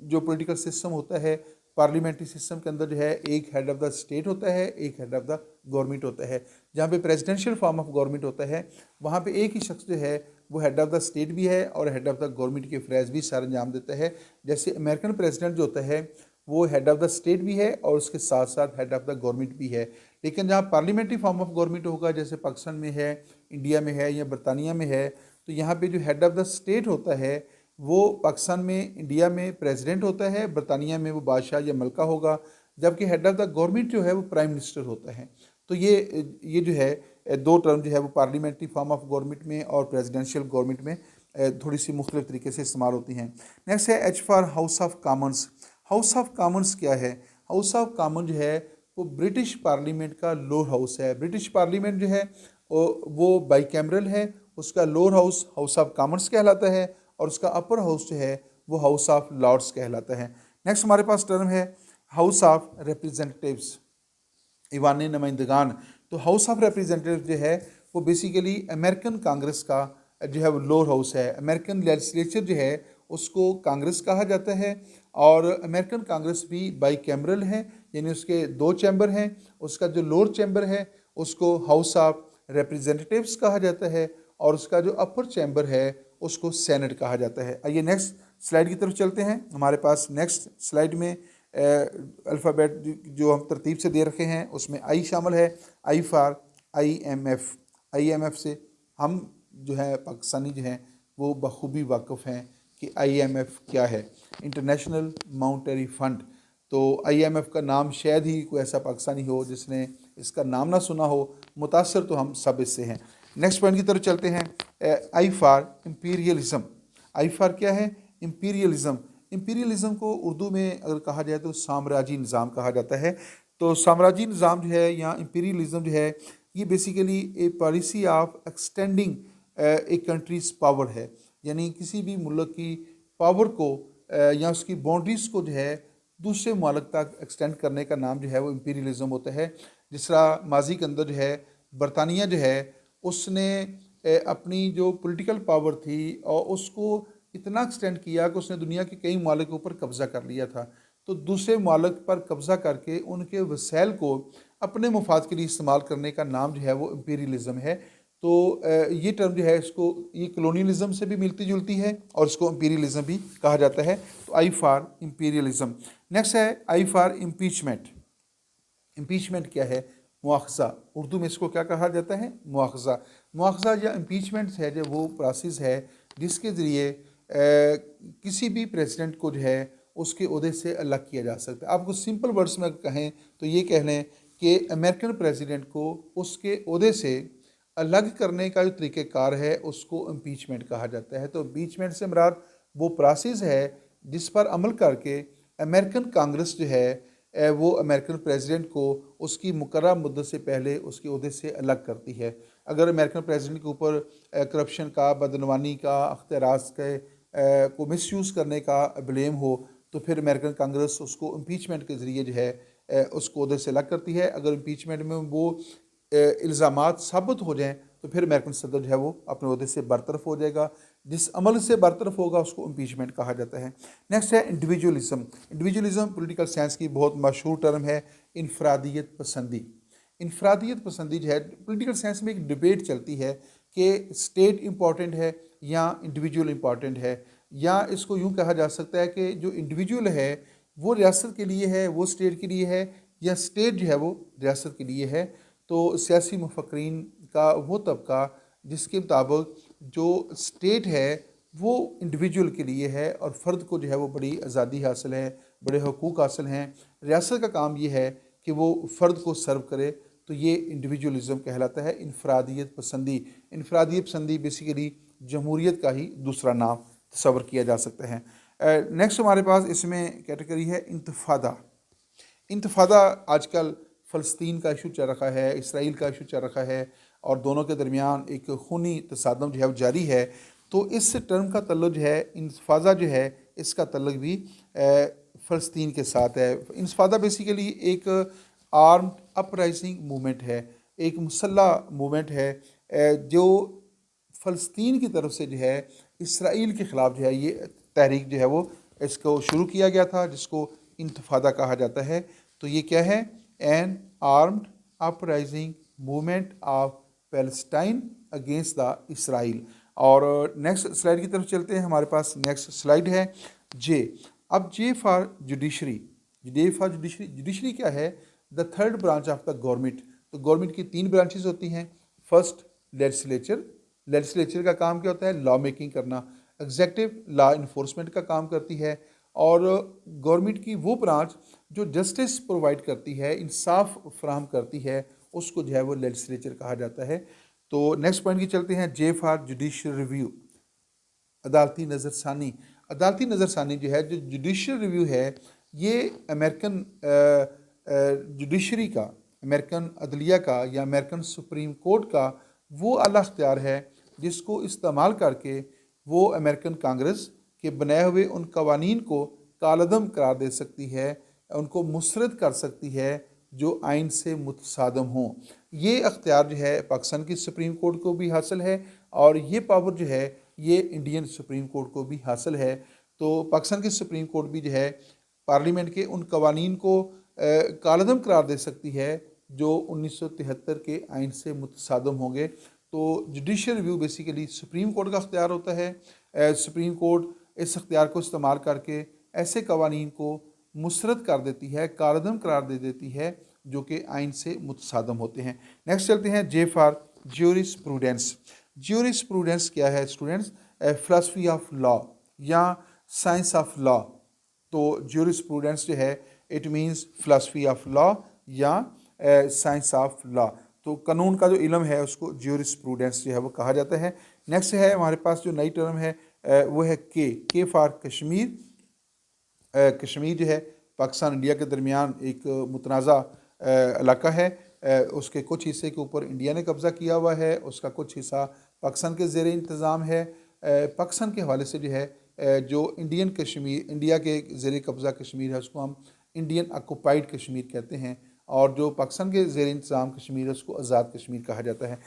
Speaker 1: जो पॉलिटिकल सिस्टम होता है पार्लियामेंट्री सिस्टम के अंदर जो है एक हेड ऑफ द स्टेट होता है, एक हेड ऑफ द गवर्नमेंट होता है। जहाँ पे प्रेसिडेंशियल फॉर्म ऑफ गवर्नमेंट होता है वहाँ पे एक ही शख्स जो है वो हेड ऑफ द स्टेट भी है और हेड ऑफ द गवर्नमेंट के फ़रज़ भी सर अंजाम देता है। जैसे अमेरिकन प्रेसिडेंट जो होता है वो हेड ऑफ द स्टेट भी है और उसके साथ साथ हेड ऑफ द गवर्नमेंट भी है। लेकिन जहाँ पार्लियामेंट्री फॉर्म ऑफ गवर्नमेंट होगा जैसे पाकिस्तान में है, इंडिया में है या बरतानिया में है, तो यहाँ पे जो हेड ऑफ द स्टेट होता है वो पाकिस्तान में, इंडिया में प्रेसिडेंट होता है, बरतानिया में वो बादशाह या मलका होगा, जबकि हेड ऑफ द गवर्नमेंट जो है वो प्राइम मिनिस्टर होता है। तो ये जो है दो टर्म जो है वो पार्लियामेंट्री फॉर्म ऑफ गवर्नमेंट में और प्रेसिडेंशियल गवर्नमेंट में थोड़ी सी मुख्तलिफ तरीके से इस्तेमाल होती हैं। नेक्स्ट है H for house of Commons. House of Commons क्या है? हाउस ऑफ कॉमन जो है वो ब्रिटिश पार्लियामेंट का लोअर हाउस है। ब्रिटिश पार्लियामेंट जो है वो बाईकैमरल है, उसका lower house house of Commons कहलाता है और उसका अपर हाउस जो है वो हाउस ऑफ लॉर्ड्स कहलाता है। नेक्स्ट हमारे पास टर्म है हाउस ऑफ रिप्रेजेंटेटिव्स, ईवान नुमाइंदगान। तो हाउस ऑफ रिप्रेजेंटेटिव जो है वो बेसिकली अमेरिकन कांग्रेस का जो है वो लोअर हाउस है। अमेरिकन लेजिस्लेचर जो है उसको कांग्रेस कहा जाता है और अमेरिकन कांग्रेस भी बाई कैमरल है, यानी उसके दो चैम्बर हैं। उसका जो लोअर चैम्बर है उसको हाउस ऑफ रिप्रेजेंटेटिव्स कहा जाता है और उसका जो अपर चैम्बर है उसको सेनेट कहा जाता है। आइए नेक्स्ट स्लाइड की तरफ चलते हैं। हमारे पास नेक्स्ट स्लाइड में अल्फ़ाबेट जो हम तरतीब से दे रखे हैं उसमें आई शामिल है। I for IMF। IMF से हम जो है पाकिस्तानी जो हैं वो बखूबी वाकिफ़ हैं कि IMF क्या है, इंटरनेशनल मॉनेटरी फंड। तो IMF का नाम शायद ही कोई ऐसा पाकिस्तानी हो जिसने इसका नाम ना सुना हो, मुतासर तो हम सब इससे हैं। नेक्स्ट पॉइंट की तरफ चलते हैं। I for imperialism. I for क्या है? इम्पीरियलिज़म। इम्पीरियलिज़म को उर्दू में अगर कहा जाए तो साम्राज्य निज़ाम कहा जाता है। तो साम्राज्य निज़ाम जो है या इम्पीरियलिज़म जो है ये basically a policy of extending a country's power है, यानी किसी भी मुल्क की पावर को या उसकी बाउंड्रीज़ को जो है दूसरे मुल्क तक एक्सटेंड करने का नाम जो है वो इम्पीरियलिज़म होता है। जिस तरह माजी के अंदर जो है बरतानिया जो है उसने अपनी जो पॉलिटिकल पावर थी और उसको इतना एक्सटेंड किया कि उसने दुनिया के कई मुल्क के ऊपर कब्ज़ा कर लिया था। तो दूसरे मुल्क पर कब्ज़ा करके उनके वसैल को अपने मुफाद के लिए इस्तेमाल करने का नाम जो है वो इम्पीरियलिज़म है। तो ये टर्म जो है इसको ये कॉलोनियलिज़म से भी मिलती जुलती है और इसको इम्पीरियलिज़म भी कहा जाता है। तो आई फॉर इम्पीरियलिज़म। नेक्स्ट है आई फॉर इम्पीचमेंट। इम्पीचमेंट क्या है? मुआखज़ा। उर्दू में इसको क्या कहा जाता है? मुआखज़ा। मुआखज़ा या इम्पीचमेंट है जो वो प्रोसेस है जिसके ज़रिए किसी भी प्रेसिडेंट को जो है उसके ओहदे से अलग किया जा सकता है। आपको सिंपल वर्ड्स में कहें तो ये कह लें कि अमेरिकन प्रेसिडेंट को उसके ओहदे से अलग करने का जो तरीक़ेकार है उसको इम्पीचमेंट कहा जाता है। तो इम्पीचमेंट से मुराद वो प्रोसेस है जिस पर अमल करके अमेरिकन कांग्रेस जो है वो अमेरिकन प्रेसिडेंट को उसकी मुकर्रर मुद्दत से पहले उसके ओहदे से अलग करती है। अगर अमेरिकन प्रेसिडेंट के ऊपर करप्शन का, बदनवानी का, अख्तियारात के को मिसयूज़ करने का ब्लेम हो तो फिर अमेरिकन कांग्रेस उसको इम्पीचमेंट के ज़रिए जो है उसको ओहदे से अलग करती है। अगर इम्पीचमेंट में वो इल्ज़ामात साबित हो जाएं तो फिर अमेरिकन सदर जो है वो अपने ओहदे से बरतरफ हो जाएगा। जिस अमल से बरतरफ होगा उसको इम्पीचमेंट कहा जाता है। नेक्स्ट है इंडिविजुअलिज़म। इंडिविजुअलिज़म पॉलिटिकल साइंस की बहुत मशहूर टर्म है। इनफरादियत पसंदी। इनफरादियत पसंदी जो है पॉलिटिकल साइंस में एक डिबेट चलती है कि स्टेट इम्पॉर्टेंट है या इंडिविजुअल इम्पॉर्टेंट है, या इसको यूँ कहा जा सकता है कि जो इंडिविजुअल है वो रियासत के लिए है, वो स्टेट के लिए है, या स्टेट जो है वो रियासत के लिए है। तो सियासी मुफक्रीन का वो तबका जिसके मुताबिक जो स्टेट है वो इंडिविजुअल के लिए है और फ़र्द को जो है वो बड़ी आज़ादी हासिल है, बड़े हकूक़ हासिल हैं। रियासत का काम ये है कि वो फ़र्द को सर्व करे, तो ये इंडिविजुअलिज़म कहलाता है। इनफरादियत पसंदी। इनफरादियत पसंदी बेसिकली जमहूरियत का ही दूसरा नाम तस्वर किया जा सकता है। नेक्स्ट हमारे पास इसमें कैटेगरी है इंतफादा। इंतफादा आजकल फ़लस्तीन का इशू चल रखा है, इसराइल का इशू चल रखा है और दोनों के दरमियान एक खूनी तसादम जो है वो जारी है। तो इस टर्म का तल्लुक़ जो है इंतफादा जो है इसका तल्लुक़ भी फ़लस्तीन के साथ है। इंतफादा बेसिकली एक आर्म्ड अपराइजिंग मूवमेंट है, एक मुसल्लह मूवमेंट है जो फ़लस्तीन की तरफ से जो है इसराइल के ख़िलाफ़ जो है ये तहरीक जो है वो इसको शुरू किया गया था जिसको इंतफादा कहा जाता है। तो ये क्या है? N armed uprising movement of Palestine against the Israel. और नेक्स्ट स्लाइड की तरफ चलते हैं। हमारे पास नेक्स्ट स्लाइड है जे। अब J for judiciary. J for judiciary. Judiciary क्या है? The third branch of the government. तो गवर्नमेंट की 3 ब्रांचेस होती हैं। First legislature. लेजिस्लेचर का काम क्या होता है? लॉ मेकिंग करना। एग्जेक्टिव लॉ इन्फोर्समेंट का काम करती है। और गवर्नमेंट की वो ब्रांच जो जस्टिस प्रोवाइड करती है, इंसाफ फराहम करती है, उसको जो है वो लेजिस्लेचर कहा जाता है। तो नेक्स्ट पॉइंट की चलते हैं, जे फॉर जुडिशियल रिव्यू, अदालती नज़रसानी। अदालती नज़रसानी जो है, जो जुडिशियल रिव्यू है, ये अमेरिकन जुडिशरी का, अमेरिकन अदलिया का या अमेरिकन सुप्रीम कोर्ट का वो आला अख्तियार है जिसको इस्तेमाल करके वो अमेरिकन कांग्रेस के बनाए हुए उन कवानीन को कालअदम करार दे सकती है, उनको मुस्तरद कर सकती है जो आइन से मुतसादम हों। ये अख्तियार जो है पाकिस्तान की सुप्रीम कोर्ट को भी हासिल है और ये पावर जो है ये इंडियन सुप्रीम कोर्ट को भी हासिल है। तो पाकिस्तान की सुप्रीम कोर्ट भी जो है पार्लियामेंट के उन कवानीन को कालअदम करार दे सकती है जो 1973 के आइन से मुतसादम होंगे। तो judicial review basically supreme court का अख्तियार होता है। सुप्रीम कोर्ट इस अख्तियार को इस्तेमाल करके ऐसे कवानीन को मुस्तरद कर देती है, कालअदम करार दे देती है जो कि आइन से मुतसादम होते हैं। नेक्स्ट चलते हैं, जे फॉर ज्यूरिस्प्रूडेंस। ज्यूरिस्प्रूडेंस क्या है स्टूडेंट्स? फिलॉसफी ऑफ लॉ या साइंस ऑफ लॉ। तो ज्यूरिस्प्रूडेंस जो है it means philosophy of law या साइंस ऑफ लॉ। तो कानून का जो इल्म है उसको ज्यूरिस्प्रूडेंस जो है वो कहा जाता है। नेक्स्ट है हमारे पास जो नई टर्म है वो है के फॉर कश्मीर। कश्मीर जो है पाकिस्तान इंडिया के दरमियान एक मुतनाज़ा इलाका है। उसके कुछ हिस्से के ऊपर इंडिया ने कब्ज़ा किया हुआ है, उसका कुछ हिस्सा पाकिस्तान के ज़ेर इंतज़ाम है। पाकिस्तान के हवाले से जो है जो इंडियन कश्मीर, इंडिया के ज़ेर कब्ज़ा कश्मीर है उसको हम इंडियन ऑक्यूपाइड कश्मीर कहते हैं और जो पाकिस्तान के ज़ेर इंतज़ाम कश्मीर है उसको आज़ाद कश्मीर कहा जाता है।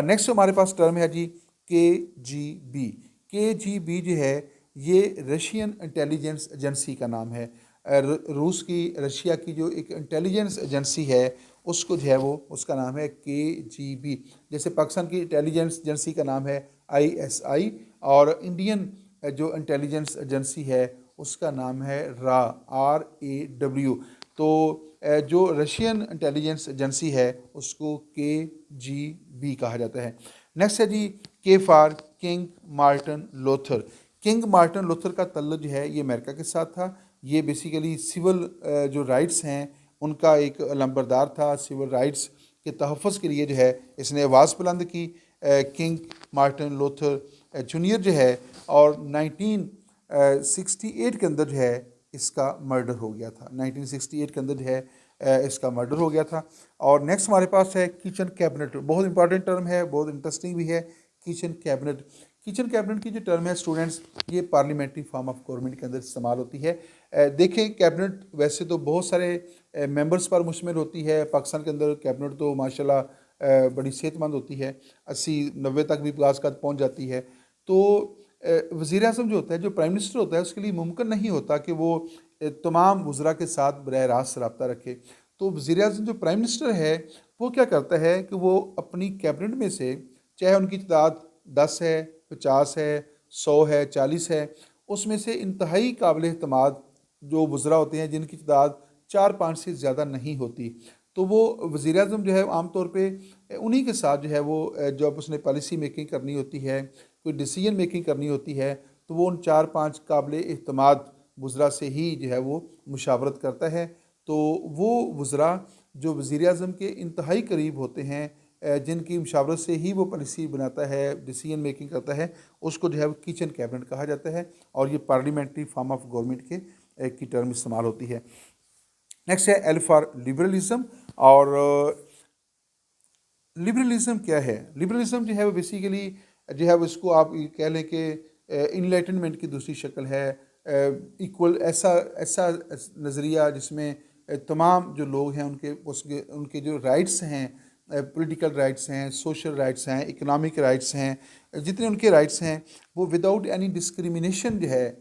Speaker 1: नेक्स्ट हमारे पास टर्म है जी KGB। KGB जो है ये रशियन इंटेलिजेंस एजेंसी का नाम है। रूस की, रशिया की जो एक इंटेलिजेंस एजेंसी है उसको जो है वो उसका नाम है KGB। जैसे पाकिस्तान की इंटेलिजेंस एजेंसी का नाम है ISI और इंडियन जो इंटेलिजेंस एजेंसी है उसका नाम है RAW। तो जो रशियन इंटेलिजेंस एजेंसी है उसको KGB कहा जाता है। नेक्स्ट है जी के for king Martin Luther. King Martin Luther का तल्लुक जो है ये अमेरिका के साथ था। ये बेसिकली सिविल जो राइट्स हैं उनका एक लंबरदार था। सिविल राइट्स के तहफ़्फ़ुज़ के लिए जो है इसने आवाज़ बुलंद की। किंग मार्टिन लूथर जूनियर जो है और 1968 के अंदर जो है इसका मर्डर हो गया था। 1968 के अंदर जो है इसका मर्डर हो गया था। और नेक्स्ट हमारे पास है किचन कैबिनेट। बहुत इंपॉर्टेंट टर्म है, बहुत इंटरेस्टिंग भी है किचन कैबिनेट। किचन कैबिनेट की जो टर्म है स्टूडेंट्स ये पार्लियामेंट्री फॉर्म ऑफ गवर्नमेंट के अंदर इस्तेमाल होती है। देखें कैबिनेट वैसे तो बहुत सारे मेंबर्स पर मुश्तमिल होती है। पाकिस्तान के अंदर कैबिनेट तो माशाल्लाह बड़ी सेहतमंद होती है, 80-90 तक भी बाज़ पहुँच जाती है। तो वज़ीर-ए-आज़म जो होता है, जो प्राइम मिनिस्टर होता है, उसके लिए मुमकिन नहीं होता कि वो तमाम वज़रा के साथ बराह रास्त रब्ता रखे। तो वज़ीर-ए-आज़म जो प्राइम मिनिस्टर है वो क्या करता है कि वो अपनी कैबिनेट में से, चाहे उनकी तादाद 10 है, 50 है, 100 है, 40 है, उसमें से इंतहाई काबिल एतमाद जो वज़रा होते हैं जिनकी तादाद 4-5 से ज़्यादा नहीं होती, तो वो वज़ीर-ए-आज़म जो है आम तौर पे उन्हीं के साथ जो है वो जब उसने पॉलिसी मेकिंग करनी होती है, कोई डिसीजन मेकिंग करनी होती है, तो वो उन 4-5 काबिल एतमाद वज़रा से ही जो है वो मुशावरत करता है। तो वो वज़रा जो वज़ीर-ए-आज़म के इंतहाई करीब होते हैं, जिनकी मुशावरत से ही वो पॉलिसी बनाता है, डिसीजन मेकिंग करता है, उसको जो है वो किचन कैबिनेट कहा जाता है और ये पार्लियामेंट्री फॉर्म ऑफ गवर्नमेंट के की टर्म इस्तेमाल होती है। नेक्स्ट है एल फॉर लिबरलिज्म। और लिबरलिज्म क्या है? लिबरलिज्म जो है वो बेसिकली जो है वो इसको आप कह लें कि इनलाइटनमेंट की दूसरी शक्ल है। इक्वल ऐसा ऐसा नज़रिया जिसमें तमाम जो लोग हैं उनके जो राइट्स हैं, पॉलिटिकल राइट्स हैं, सोशल राइट्स हैं, इकोनॉमिक राइट्स हैं, जितने उनके राइट्स हैं वो विदाउट एनी डिस्क्रिमिनेशन जो है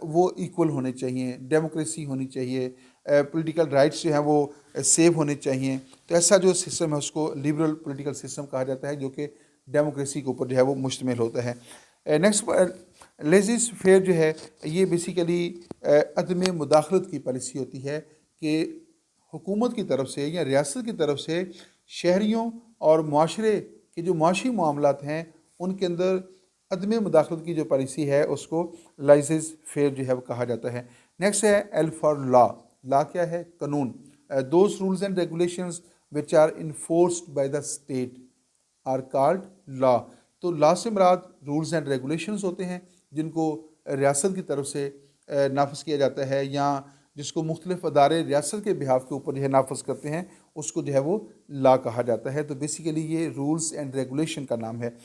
Speaker 1: वो इक्वल होने चाहिए। डेमोक्रेसी होनी चाहिए, पॉलिटिकल राइट्स जो हैं वो सेव होने चाहिए। तो ऐसा जो सिस्टम है उसको लिबरल पॉलिटिकल सिस्टम कहा जाता है जो कि डेमोक्रेसी के ऊपर जो है वो मुश्तमिल होता है। नेक्स्ट लेजिस फेयर जो है ये बेसिकली अदम मुदाखलत की पॉलिसी होती है कि हुकूमत की तरफ से या रियासत की तरफ से शहरियों और मुआशरे के जो मुआशी मामलात हैं उनके अंदर अदम मुदाखलत की जो पॉलिसी है उसको लाइसेंस फेयर जो है वो कहा जाता है। नेक्स्ट है एल फॉर लॉ। लॉ क्या है? कानून। Those rules and regulations which are enforced by the state are called law. तो लॉ से मुराद रूल्स एंड रेगुलेशंस होते हैं जिनको रियासत की तरफ से नाफिज किया जाता है, या जिसको मुख्तलिफ अदारे रियासत के बिहाफ के ऊपर जो है नाफिज करते हैं, उसको जो है वो लॉ कहा जाता है। तो बेसिकली ये रूल्स एंड रेगुलेशन का नाम है।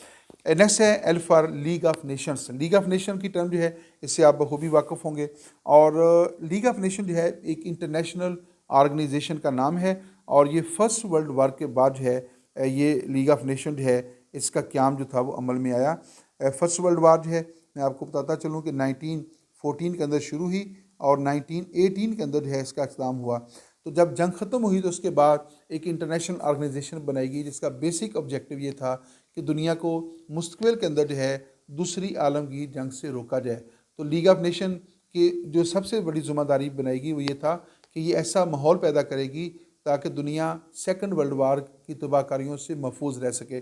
Speaker 1: नेक्स्ट है L for league of Nations. League of nation की टर्म जो है इससे आप बखूबी वाकिफ़ होंगे। और लीग ऑफ नेशन जो है एक इंटरनेशनल ऑर्गेनाइजेशन का नाम है, और ये फर्स्ट वर्ल्ड वार के बाद जो है ये लीग ऑफ नेशन जो है इसका क़याम जो था वो अमल में आया। फर्स्ट वर्ल्ड वार जो है मैं आपको बताता चलूँ कि 1914 के अंदर शुरू हुई और 1918 के अंदर जो है इसका इख्तिताम हुआ। तो जब जंग ख़त्म हुई तो उसके बाद एक इंटरनेशनल ऑर्गेनाइजेशन बनाई गई जिसका बेसिक ऑब्जेक्टिव ये था कि दुनिया को मुस्तक़बिल के अंदर जो है दूसरी आलमगीर जंग से रोका जाए। तो लीग ऑफ नेशन की जो सबसे बड़ी ज़िम्मेदारी बनाएगी वो ये था कि ये ऐसा माहौल पैदा करेगी ताकि दुनिया सेकंड वर्ल्ड वार की तबाहकारियों से महफूज रह सके।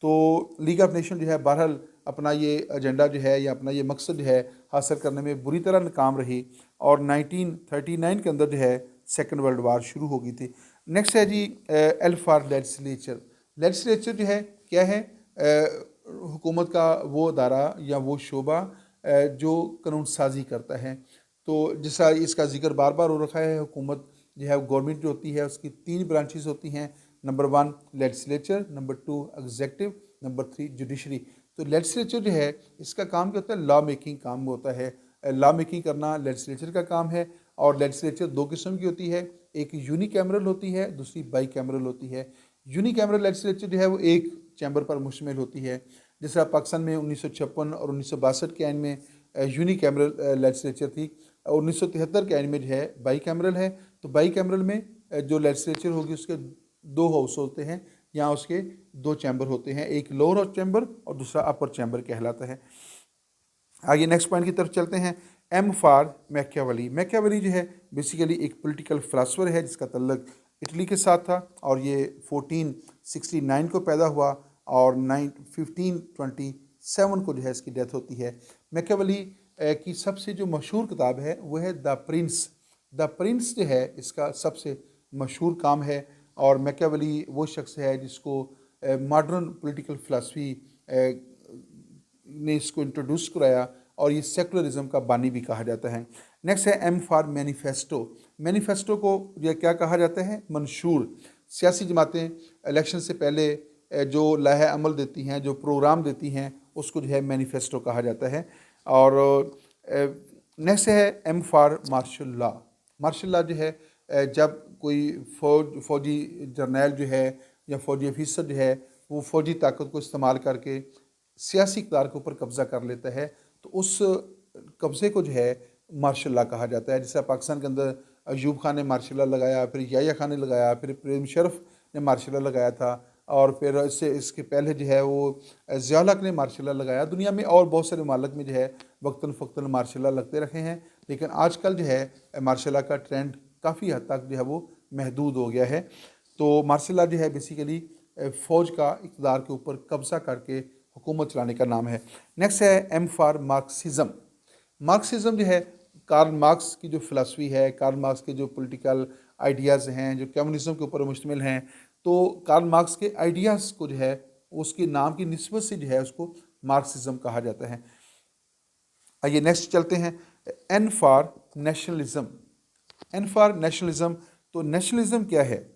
Speaker 1: तो लीग ऑफ नेशन जो है बहरहाल अपना ये एजेंडा जो है या अपना ये मकसद जो है हासिल करने में बुरी तरह नाकाम रही, और 1939 के अंदर जो है सेकंड वर्ल्ड वार शुरू हो गई थी। नेक्स्ट है G L for legislature. Legislature जो है क्या है? हुकूमत का वो अदारा या वो शोबा जो कानून साजी करता है। तो जैसा इसका जिक्र बार बार हो रखा है, हुकूमत जो है गवर्नमेंट जो होती है उसकी 3 ब्रांचेस होती हैं। Number 1 legislature, number 2 executive, number 3 judiciary. तो लेजिस्लेचर जो है इसका काम क्या होता है? लॉ मेकिंग काम होता है। लॉ मेकिंग करना लेजिस्लेचर का काम है। और लेजिस्लेचर 2 किस्म की होती है, एक यूनिकैमरल होती है, दूसरी बाई कैमरल होती है। यूनिकैमरल लेजिस्लेचर जो है वो एक चैम्बर पर मुश्तमिल होती है। जैसा पाकिस्तान में 1956 और 1962 के आइन में यूनिकैमरल लेजिस्लेचर थी, और 1973 के आइन में जो है बाई कैमरल है। तो बाई कैमरल में जो लेजिस्लेचर होगी उसके 2 हाउस होते हैं, यहाँ उसके 2 चैम्बर होते हैं, एक लोअर हाउस चैम्बर और दूसरा अपर चैम्बर कहलाता है। आगे नेक्स्ट पॉइंट की तरफ चलते हैं। M for Machiavelli. मैकियावेली जो है बेसिकली एक पॉलिटिकल फिलासफर है जिसका तल्लुक इटली के साथ था, और ये 1469 को पैदा हुआ और 1527 को जो है इसकी डेथ होती है। मैकियावेली की सबसे जो मशहूर किताब है वो है द प्रिंस। द प्रिंस जो है इसका सबसे मशहूर काम है, और मैकियावेली वो शख्स है जिसको मॉडर्न पॉलिटिकल फिलासफी ने इसको इंट्रोड्यूस कराया, और ये सेकुलरिज्म का बानी भी कहा जाता है। नेक्स्ट है एम फॉर मैनिफेस्टो। मैनिफेस्टो को यह क्या कहा जाता है? मंशूर। सियासी जमातें इलेक्शन से पहले जो लाहे अमल देती हैं, जो प्रोग्राम देती हैं, उसको जो है मैनिफेस्टो कहा जाता है। और नेक्स्ट है M for martial law. Martial law जो है जब कोई फौजी जर्नैल जो है या फौजी अफीसर जो है वो फौजी ताकत को इस्तेमाल करके सियासी इक़्तिदार के ऊपर कब्ज़ा कर लेता है, तो उस कब्ज़े को जो है मार्शल लॉ कहा जाता है। जैसे पाकिस्तान के अंदर अयूब खान ने मार्शल लॉ लगाया, फिर याह्या खान ने लगाया, फिर प्रेम मुशर्रफ ने मार्शल लॉ लगाया था, और फिर इसके पहले जो है वो ज़िया-उल हक ने मार्शल लॉ लगाया। दुनिया में और बहुत सारे ममालिक में जो है वक्तन फ़क्तन मार्शल लॉ लगते रहे हैं, लेकिन आजकल जो है मार्शल लॉ का ट्रेंड काफ़ी हद तक जो है वो महदूद हो गया है। तो मार्शल लॉ जो है बेसिकली फ़ौज का इक़्तिदार के ऊपर कब्ज़ा करके हुकूमत चलाने का नाम है। नेक्स्ट है एम फॉर मार्क्सिज़म। मार्क्सिज़म जो है कार्ल मार्क्स की जो फ़िलासफ़ी है, कार्ल मार्क्स के जो पॉलिटिकल आइडियाज़ हैं, जो कम्युनिज़म के ऊपर मुश्तमिल हैं, तो कार्ल मार्क्स के आइडियाज़ को जो है उसके नाम की निस्बत से जो है उसको मार्क्सिज़म कहा जाता है। आइए नेक्स्ट चलते हैं। N for nationalism. N for nationalism. तो नेशनलिज़म क्या है?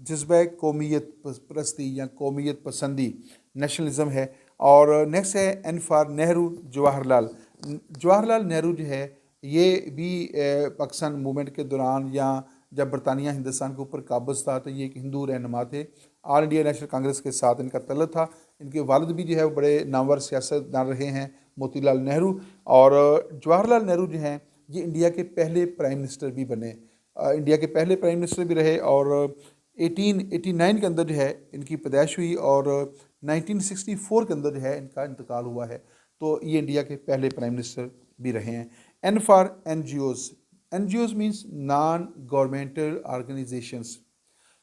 Speaker 1: जज्बा कौमियत परस्ती या कौमियत पसंदी नेशनलिज़म है। और नेक्स्ट है एन फॉर नेहरू जवाहरलाल। जवाहरलाल नेहरू जो है ये भी पाकिस्तान मूवमेंट के दौरान या जब बरतानिया हिंदुस्तान के ऊपर काबज़ था तो ये एक हिंदू रहनुमा थे। ऑल इंडिया नेशनल कांग्रेस के साथ इनका तल्लुक था। इनके वालिद भी जो है बड़े नामवर सियासतदान रहे हैं, मोतीलाल नेहरू। और जवाहरलाल नेहरू जो हैं ये इंडिया के पहले प्राइम मिनिस्टर भी बने, इंडिया के पहले प्राइम मिनिस्टर भी रहे। और 1889 के अंदर जो है इनकी पैदाइश हुई, और 1964 के अंदर जो है इनका इंतकाल हुआ है। तो ये इंडिया के पहले प्राइम मिनिस्टर भी रहे हैं। N for NGOs। NGOs means non governmental organisations.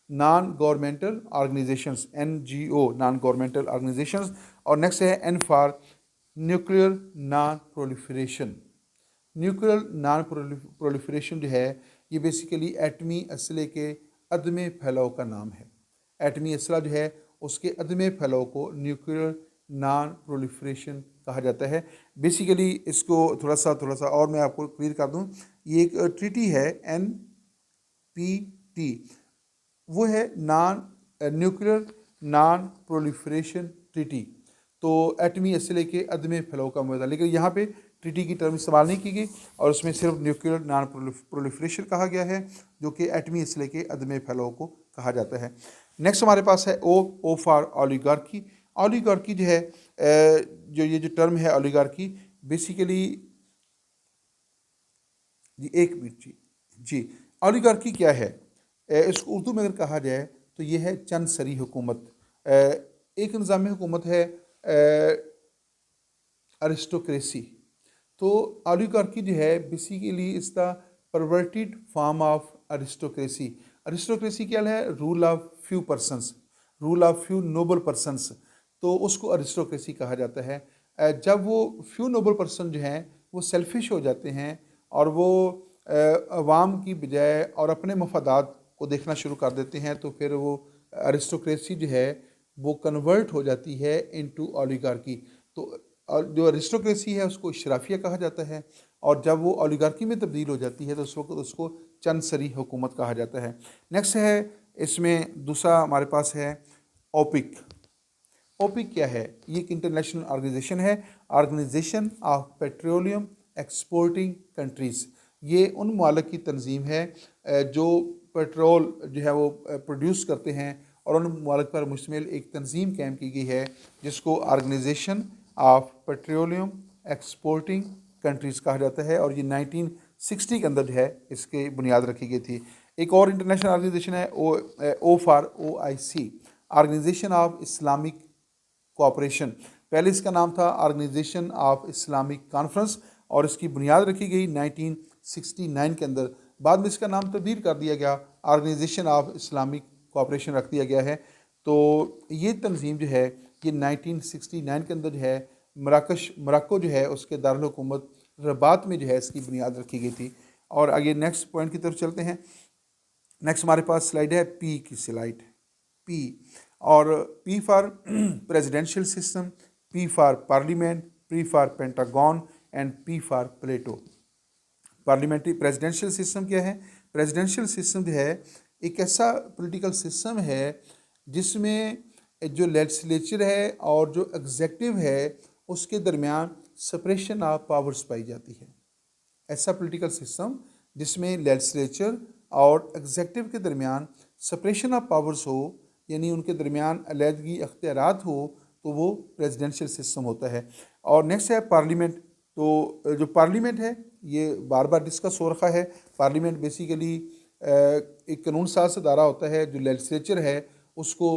Speaker 1: Non governmental organisations, NGO, non governmental organisations. और नेक्स्ट है N for nuclear non proliferation. Nuclear non proliferation जो है ये बेसिकली एटमी असले के अदम फैलाव का नाम है। एटमी असला जो है उसके अदम फैलाव को न्यूक्लियर नॉन प्रोलिफरेशन कहा जाता है। बेसिकली इसको थोड़ा सा और मैं आपको क्लियर कर दूं, ये एक ट्रीटी है NPT, वो है non nuclear non proliferation treaty. तो एटमी असले के अदम फैलाव का मुआहदा, लेकिन यहाँ पे ट्रीटी की टर्म इस्तेमाल नहीं की गई और उसमें सिर्फ न्यूक्लियर नॉन प्रोलिफरेशन कहा गया है, जो कि एटमी असले के अदम फैलाव को कहा जाता है। नेक्स्ट हमारे पास है ओ फॉर ओलिगार्की। ओलिगार्की जो है जो ये जो टर्म है ओलिगार्की, बेसिकली जी एक मिनट जी ओलिगार्की क्या है? इसको उर्दू में अगर कहा जाए तो ये है चंद सरी हुकूमत। एक निज़ाम हुकूमत है अरिस्टोक्रेसी। तो ओलिगार्की जो है basically is the perverted form of aristocracy. Aristocracy क्या है? Rule of few persons, rule of few noble persons, तो उसको अरिस्टोक्रेसी कहा जाता है। जब वो फ्यू नोबल पर्सन जो हैं वो सेल्फिश हो जाते हैं और वो अवाम की बजाय और अपने मफादात को देखना शुरू कर देते हैं, तो फिर वो अरिस्टोक्रेसी जो है वो कन्वर्ट हो जाती है इनटू ओलिगार्की। तो जो अरिस्टोक्रेसी है उसको इशराफिया कहा जाता है, और जब वो ओलिगार्की में तब्दील हो जाती है तो उस वक्त उसको चंद सरी हुकूमत कहा जाता है। नेक्स्ट है इसमें दूसरा हमारे पास है ओपिक। ओपिक क्या है? ये एक इंटरनेशनल ऑर्गेनाइजेशन है, organisation of petroleum exporting countries. ये उन मालिक की तंजीम है जो पेट्रोल जो है वो प्रोड्यूस करते हैं, और उन मालिक पर मुश्तमिल एक तंजीम कायम की गई है जिसको organisation of petroleum exporting countries कहा जाता है, और ये 1960 के अंदर जो है इसकी बुनियाद रखी गई थी। एक और इंटरनेशनल ऑर्गेनाइजेशन है O for OIC, organisation of Islamic cooperation. पहले इसका नाम था ऑर्गेनाइजेशन ऑफ इस्लामिक कॉन्फ्रेंस, और इसकी बुनियाद रखी गई 1969 के अंदर। बाद में इसका नाम तब्दील कर दिया गया, ऑर्गेनाइजेशन ऑफ इस्लामिक कोऑपरेशन रख दिया गया है। तो ये तंजीम जो है ये 1969 के अंदर जो है मोरक्को जो है उसके दारुल हुकूमत रबात में जो है इसकी बुनियाद रखी गई थी। और आगे नेक्स्ट पॉइंट की तरफ चलते हैं। नेक्स्ट हमारे पास स्लाइड है पी की स्लाइड, पी, और P for presidential system, P for parliament, P for Pentagon and P for Plato. Parliamentary presidential system क्या है? प्रेसिडेंशियल सिस्टम जो है एक ऐसा पॉलिटिकल सिस्टम है जिसमें जो लेजिस्लेचर है और जो एग्जेक्टिव है उसके दरमियान सेपरेशन ऑफ पावर्स पाई जाती है। ऐसा पॉलिटिकल सिस्टम जिसमें लेजिस्लेचर और एग्जेक्टिव के दरमियान सेपरेशन ऑफ पावर्स हो, यानी उनके दरमियान अलहदगी अख्तियारात हो, तो वो प्रेसिडेंशियल सिस्टम होता है। और नेक्स्ट है पार्लियामेंट। तो जो पार्लियामेंट है ये बार बार डिस्कस हो रखा है। पार्लियामेंट बेसिकली एक कानून साज अदारा होता है। जो लेजिस्लेचर है उसको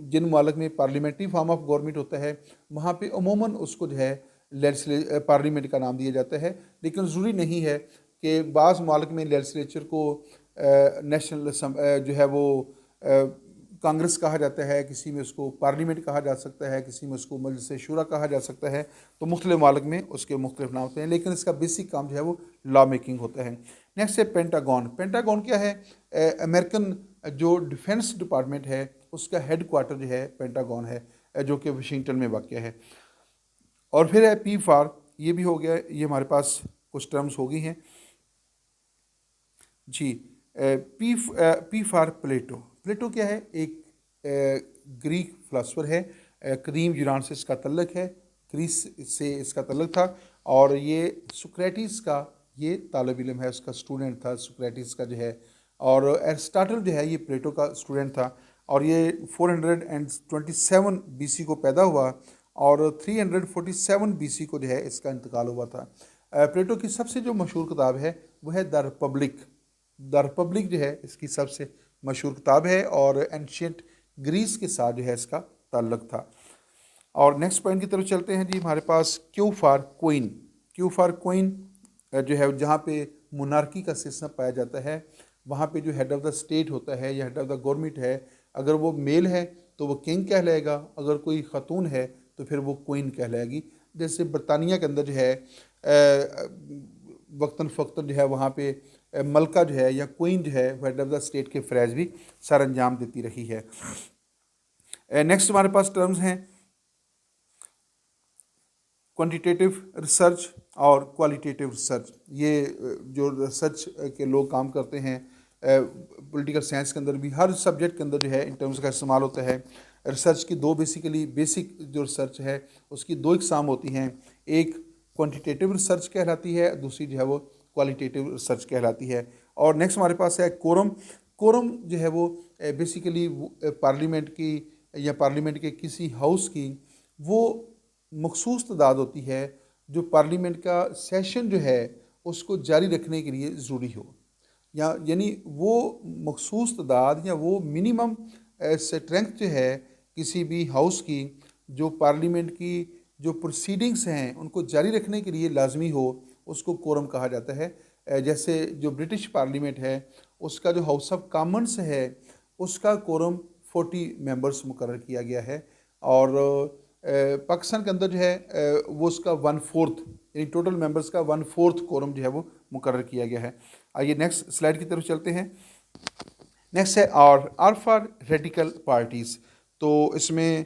Speaker 1: जिन मुल्क में पार्लियामेंट्री फॉर्म ऑफ गवर्नमेंट होता है वहाँ पे अमूमन उसको जो है पार्लियामेंट का नाम दिया जाता है, लेकिन ज़रूरी नहीं है कि बाज़ मुल्क में लेजिस्लेचर को नेशनल जो है वो कांग्रेस कहा जाता है, किसी में उसको पार्लियामेंट कहा जा सकता है, किसी में उसको मजलिस शूरा कहा जा सकता है। तो मुख्तलिफ मुल्क में उसके मुख्तलिफ नाम होते हैं, लेकिन इसका बेसिक काम जो है वो लॉ मेकिंग होता है। नेक्स्ट है पेंटागन। पेंटागन क्या है? अमेरिकन जो डिफेंस डिपार्टमेंट है उसका हेड क्वार्टर जो है पेंटागन है, जो कि वाशिंगटन में वाक़ है। और फिर है पी फॉर, ये भी हो गया, ये हमारे पास कुछ टर्म्स हो गई हैं जी। पी फॉर प्लेटो। प्लेटो क्या है? एक ग्रीक फ़िलासफ़र है, कदीम यूनान से इसका तल्लुक़ है, ग्रीस से इसका तल्लुक़ था, और ये सुक्रेटिस का ये तालिब इल्म है, उसका स्टूडेंट था सुक्रेटिस का जो है। और एरिस्टोटल जो है ये प्लेटो का स्टूडेंट था, और ये 427 BC को पैदा हुआ और 347 BC को जो है इसका इंतकाल हुआ था। प्लेटो की सबसे जो मशहूर किताब है वो है द रिपब्लिक। द रिपब्लिक जो है इसकी सबसे मशहूर किताब है, और एंशियंट ग्रीस के साथ जो है इसका ताल्लुक़ था। और नेक्स्ट पॉइंट की तरफ चलते हैं जी। हमारे पास Q for queen. Q for queen जो है जहाँ पे मोनार्की का सिस्टम पाया जाता है, वहाँ पे जो हेड ऑफ़ द स्टेट होता है या हेड ऑफ़ द गवर्नमेंट है, अगर वो मेल है तो वो किंग कहलाएगा, अगर कोई ख़तून है तो फिर वो क्वीन कहलाएगी। जैसे बरतानिया के अंदर जो है वक्तन फ़क्तन जो है वहाँ पे मलका जो है या क्वीन जो है हेड ऑफ द स्टेट के फ़रज़ भी सर अंजाम देती रही है। नेक्स्ट हमारे पास टर्म्स हैं क्वांटिटेटिव रिसर्च और क्वालिटेटिव रिसर्च। ये जो रिसर्च के लोग काम करते हैं पॉलिटिकल साइंस के अंदर भी हर सब्जेक्ट के अंदर जो है इन टर्म्स का इस्तेमाल होता है। रिसर्च की दो बेसिक जो रिसर्च है उसकी दो इकसाम होती हैं, एक क्वांटिटेटिव रिसर्च कहलाती है, दूसरी जो है वो क्वालिटेटिव रिसर्च कहलाती है। और नेक्स्ट हमारे पास है कोरम। कोरम जो है वो बेसिकली पार्लियामेंट की या पार्लियामेंट के किसी हाउस की वो मखसूस तादाद होती है जो पार्लियामेंट का सेशन जो है उसको जारी रखने के लिए ज़रूरी हो, या यानी वो मखसूस तादाद या वो मिनिमम स्ट्रेंथ जो है किसी भी हाउस की जो पार्लियामेंट की जो प्रोसीडिंग्स हैं उनको जारी रखने के लिए लाजमी हो, उसको कोरम कहा जाता है। जैसे जो ब्रिटिश पार्लियामेंट है उसका जो हाउस ऑफ कॉमन्स है उसका कोरम 40 मेंबर्स मुकर्रर किया गया है, और पाकिस्तान के अंदर जो है वो उसका 1/4 यानी टोटल मेंबर्स का 1/4 कोरम जो है वो मुकर्रर किया गया है। आइए नेक्स्ट स्लाइड की तरफ चलते हैं। नेक्स्ट है आर फॉर रेडिकल पार्टीज़। तो इसमें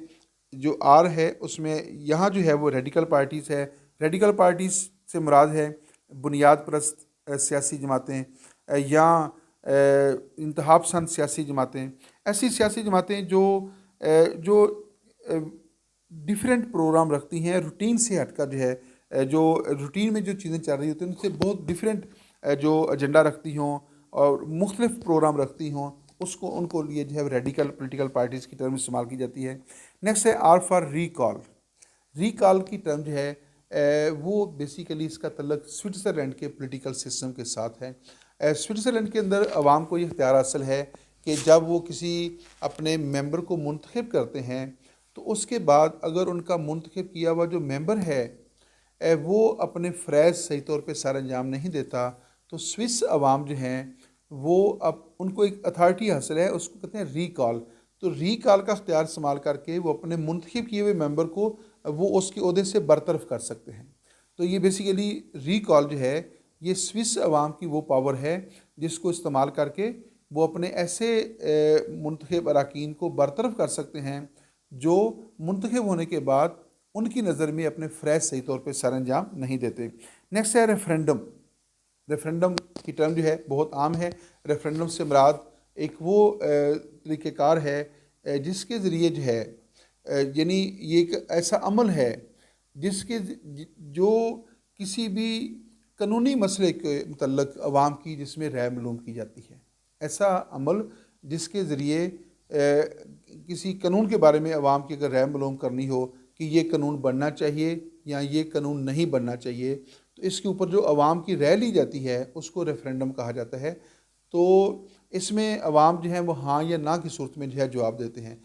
Speaker 1: जो आर है उसमें यहाँ जो है वो रेडिकल पार्टीज़ है। रेडिकल पार्टीज़ से मुराद है बुनियाद परस्त सियासी जमातें या इंतहा पसंद सियासी जमातें, ऐसी सियासी जमातें जो डिफरेंट प्रोग्राम रखती हैं, रूटीन से हटकर जो है जो रूटीन में जो चीज़ें चल रही होती हैं उनसे बहुत डिफरेंट जो एजेंडा रखती हों और मुख्तलिफ प्रोग्राम रखती हों, उसको उनको लिए जो है रेडिकल पॉलिटिकल पार्टीज़ की टर्म इस्तेमाल की जाती है। नेक्स्ट है आर फॉर रिकॉल। रिकॉल की टर्म जो है वो बेसिकली इसका तल्लक स्विट्ज़रलैंड के पॉलिटिकल सिस्टम के साथ है। स्विट्ज़रलैंड के अंदर आवाम को ये इख्तियार हासिल है कि जब वो किसी अपने मेंबर को मुंतखब करते हैं तो उसके बाद अगर उनका मुंतखब किया हुआ जो मेंबर है वो अपने फ़रज़ सही तौर पे सर अंजाम नहीं देता तो स्विस अवाम जो हैं वो अब उनको एक अथॉरिटी हासिल है, उसको कहते हैं रीकॉल। तो रीकॉल का इख्तियार इस्तेमाल करके वो अपने मुंतखब किए हुए मेंबर को वो उसके ओहदे से बरतरफ कर सकते हैं। तो ये बेसिकली रीकॉल जो है ये स्विस अवाम की वो पावर है जिसको इस्तेमाल करके वो अपने ऐसे मुंतखब अरकान को बरतरफ कर सकते हैं जो मुंतखब होने के बाद उनकी नज़र में अपने फ़रज़ सही तौर पे सर अंजाम नहीं देते। नेक्स्ट है रेफरेंडम। रेफरेंडम की टर्म जो है बहुत आम है। रेफरेंडम से मुराद एक वो तरीक़ेकार है जिसके ज़रिए जो है यानी ये एक ऐसा अमल है जिसके जो किसी भी कानूनी मसले के मुतल्लक अवाम की जिसमें राय मालूम की जाती है, ऐसा अमल जिसके ज़रिए किसी कानून के बारे में अवाम की अगर राय मालूम करनी हो कि ये कानून बनना चाहिए या ये कानून नहीं बनना चाहिए, तो इसके ऊपर जो अवाम की राय ली जाती है उसको रेफरेंडम कहा जाता है। तो इसमें अवाम जो है वो हाँ या ना की सूरत में जो है जवाब देते हैं।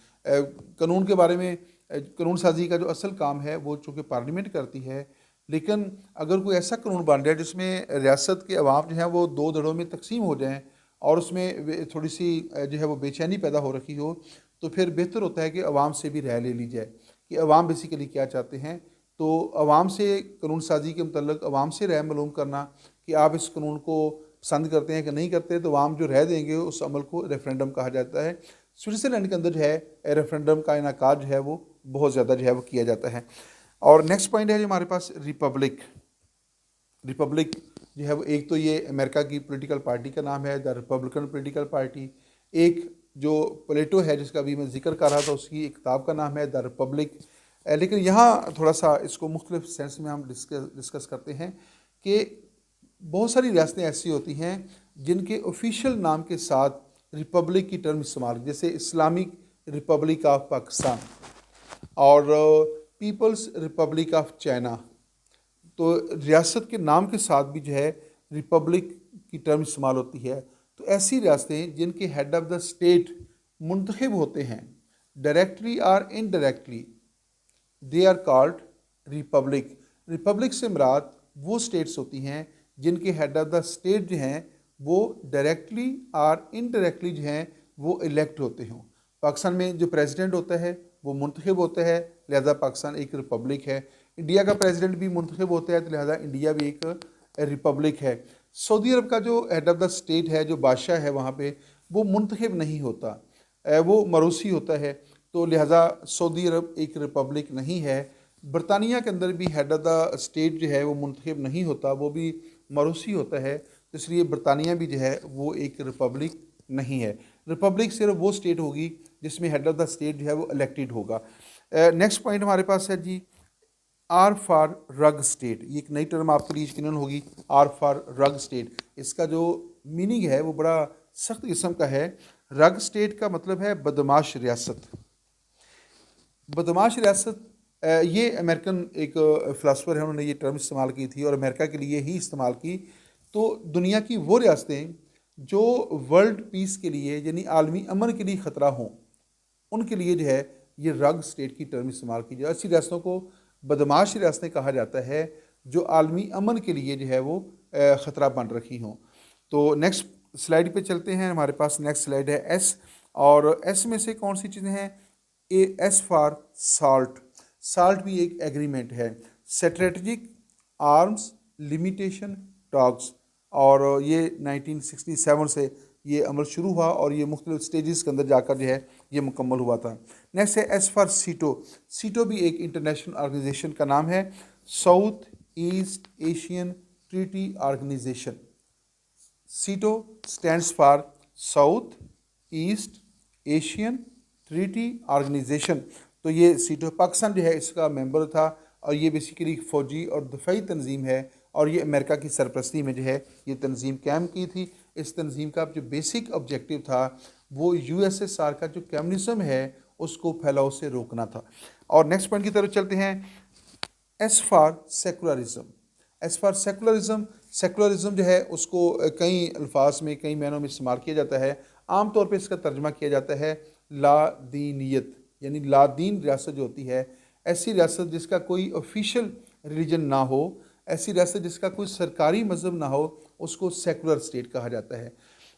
Speaker 1: कानून के बारे में कानून साजी का जो असल काम है वो चूँकि पार्लियामेंट करती है, लेकिन अगर कोई ऐसा कानून बन रहा है जिसमें रियासत के अवाम जो है वो दो धड़ों में तकसीम हो जाएँ और उसमें थोड़ी सी जो है वो बेचैनी पैदा हो रखी हो, तो फिर बेहतर होता है कि अवाम से भी राय ले ली जाए कि अवाम बेसिकली क्या चाहते हैं। तो अवाम से कानून साजी के मतलब अवाम से राय मालूम करना कि आप इस कानून को पसंद करते हैं कि नहीं करते, तो अवाम जो राय देंगे उस अमल को रेफरेंडम कहा जाता है। स्विट्ज़रलैंड के अंदर जो है रेफरेंडम का इनेकाद जो है वो बहुत ज़्यादा जो है वो किया जाता है। और नेक्स्ट पॉइंट है जो हमारे पास रिपब्लिक। रिपब्लिक जो है वो एक तो ये अमेरिका की पॉलिटिकल पार्टी का नाम है द रिपब्लिकन पॉलिटिकल पार्टी। एक जो प्लेटो है जिसका अभी मैं जिक्र कर रहा था उसकी एक किताब का नाम है द रिपब्लिक। लेकिन यहाँ थोड़ा सा इसको मुख्तलिफ सेंस में हम डिस्कस करते हैं कि बहुत सारी रियासतें ऐसी होती हैं जिनके ऑफिशियल नाम के साथ रिपब्लिक की टर्म इस्तेमाल, जैसे इस्लामिक रिपब्लिक ऑफ पाकिस्तान और पीपल्स रिपब्लिक ऑफ चाइना। तो रियासत के नाम के साथ भी जो है रिपब्लिक की टर्म इस्तेमाल होती है। तो ऐसी रियासतें जिनके हेड ऑफ़ द स्टेट मुंतखब होते हैं डायरेक्टली और indirectly, they are called republic. Republic से मुराद वो स्टेट्स होती हैं जिनके हेड ऑफ़ द स्टेट जो हैं वो डायरेक्टली और इनडायरेक्टली जो हैं वो इलेक्ट होते हों। पाकिस्तान में जो प्रेसिडेंट होता है वो मुंतखब होता है, लिहाजा पाकिस्तान एक रिपब्लिक है। इंडिया का प्रेसिडेंट भी मुंतखब होता है, तो लिहाजा इंडिया भी एक रिपब्लिक है। सऊदी अरब का जो हेड ऑफ़ द स्टेट है, जो बादशाह है वहाँ पे, वो मुंतखब नहीं होता, वो मरूसी होता है। तो लिहाजा सऊदी अरब एक रिपब्लिक नहीं है। बरतानिया के अंदर भी हेड ऑफ़ द स्टेट जो है वो मुंतखब नहीं होता, वो भी मरूसी होता है। तो इसलिए बरतानिया भी जो है वो एक रिपब्लिक नहीं है। रिपब्लिक सिर्फ वो स्टेट होगी जिसमें हेड ऑफ़ द स्टेट जो है वो इलेक्टेड होगा। नेक्स्ट पॉइंट हमारे पास है जी, आर फॉर रग स्टेट। ये एक नई टर्म आपके लिए यकीनन होगी, आर फॉर रग स्टेट। इसका जो मीनिंग है वो बड़ा सख्त किस्म का है। रग स्टेट का मतलब है बदमाश रियासत। बदमाश रियासत, ये अमेरिकन एक फ़िलासफ़र है, उन्होंने ये टर्म इस्तेमाल की थी और अमेरिका के लिए ही इस्तेमाल की। तो दुनिया की वो रियासतें जो वर्ल्ड पीस के लिए यानी आलमी अमन के लिए ख़तरा हों, उनके लिए जो है ये रग स्टेट की टर्म इस्तेमाल की जाए। ऐसी रियासतों को बदमाश रियासतें कहा जाता है जो आलमी अमन के लिए जो है वो ख़तरा बन रखी हों। तो नेक्स्ट स्लाइड पे चलते हैं। हमारे पास नेक्स्ट स्लाइड है एस, और एस में से कौन सी चीज़ें हैं? S for salt. साल्ट भी एक एग्रीमेंट है। स्ट्रेटजिक आर्म्स लिमिटेशन टॉक्स, और ये 1967 से ये अमल शुरू हुआ और ये मुख्तलिफ स्टेजेस के अंदर जाकर जो है ये मुकम्मल हुआ था। नेक्स्ट है एस फॉर सीटो। सीटो भी एक इंटरनेशनल ऑर्गेनाइजेशन का नाम है, South East Asian Treaty Organisation. SEATO stands for South East Asian Treaty Organisation. तो ये सीटो पाकिस्तान जो है इसका मेंबर था, और ये बेसिकली फ़ौजी और दफ़ाई तंजीम है, और ये अमेरिका की सरपरस्ती में जो है ये तंजीम कायम की थी। इस तंजीम का जो बेसिक ऑब्जेक्टिव था वो यूएसएसआर का जो कम्युनिज़म है उसको फैलाव से रोकना था। और नेक्स्ट पॉइंट की तरफ चलते हैं, S for secularism. S for secularism, secularism जो है उसको कई अल्फाज में कई मायनों में इस्तेमाल किया जाता है। आम तौर पे इसका तर्जमा किया जाता है लादीनियत, यानी लादीन रियासत जो होती है, ऐसी रियासत जिसका कोई ऑफिशियल रिलीजन ना हो, ऐसी रियासत जिसका कोई सरकारी मज़हब ना हो, उसको सेकुलर स्टेट कहा जाता है।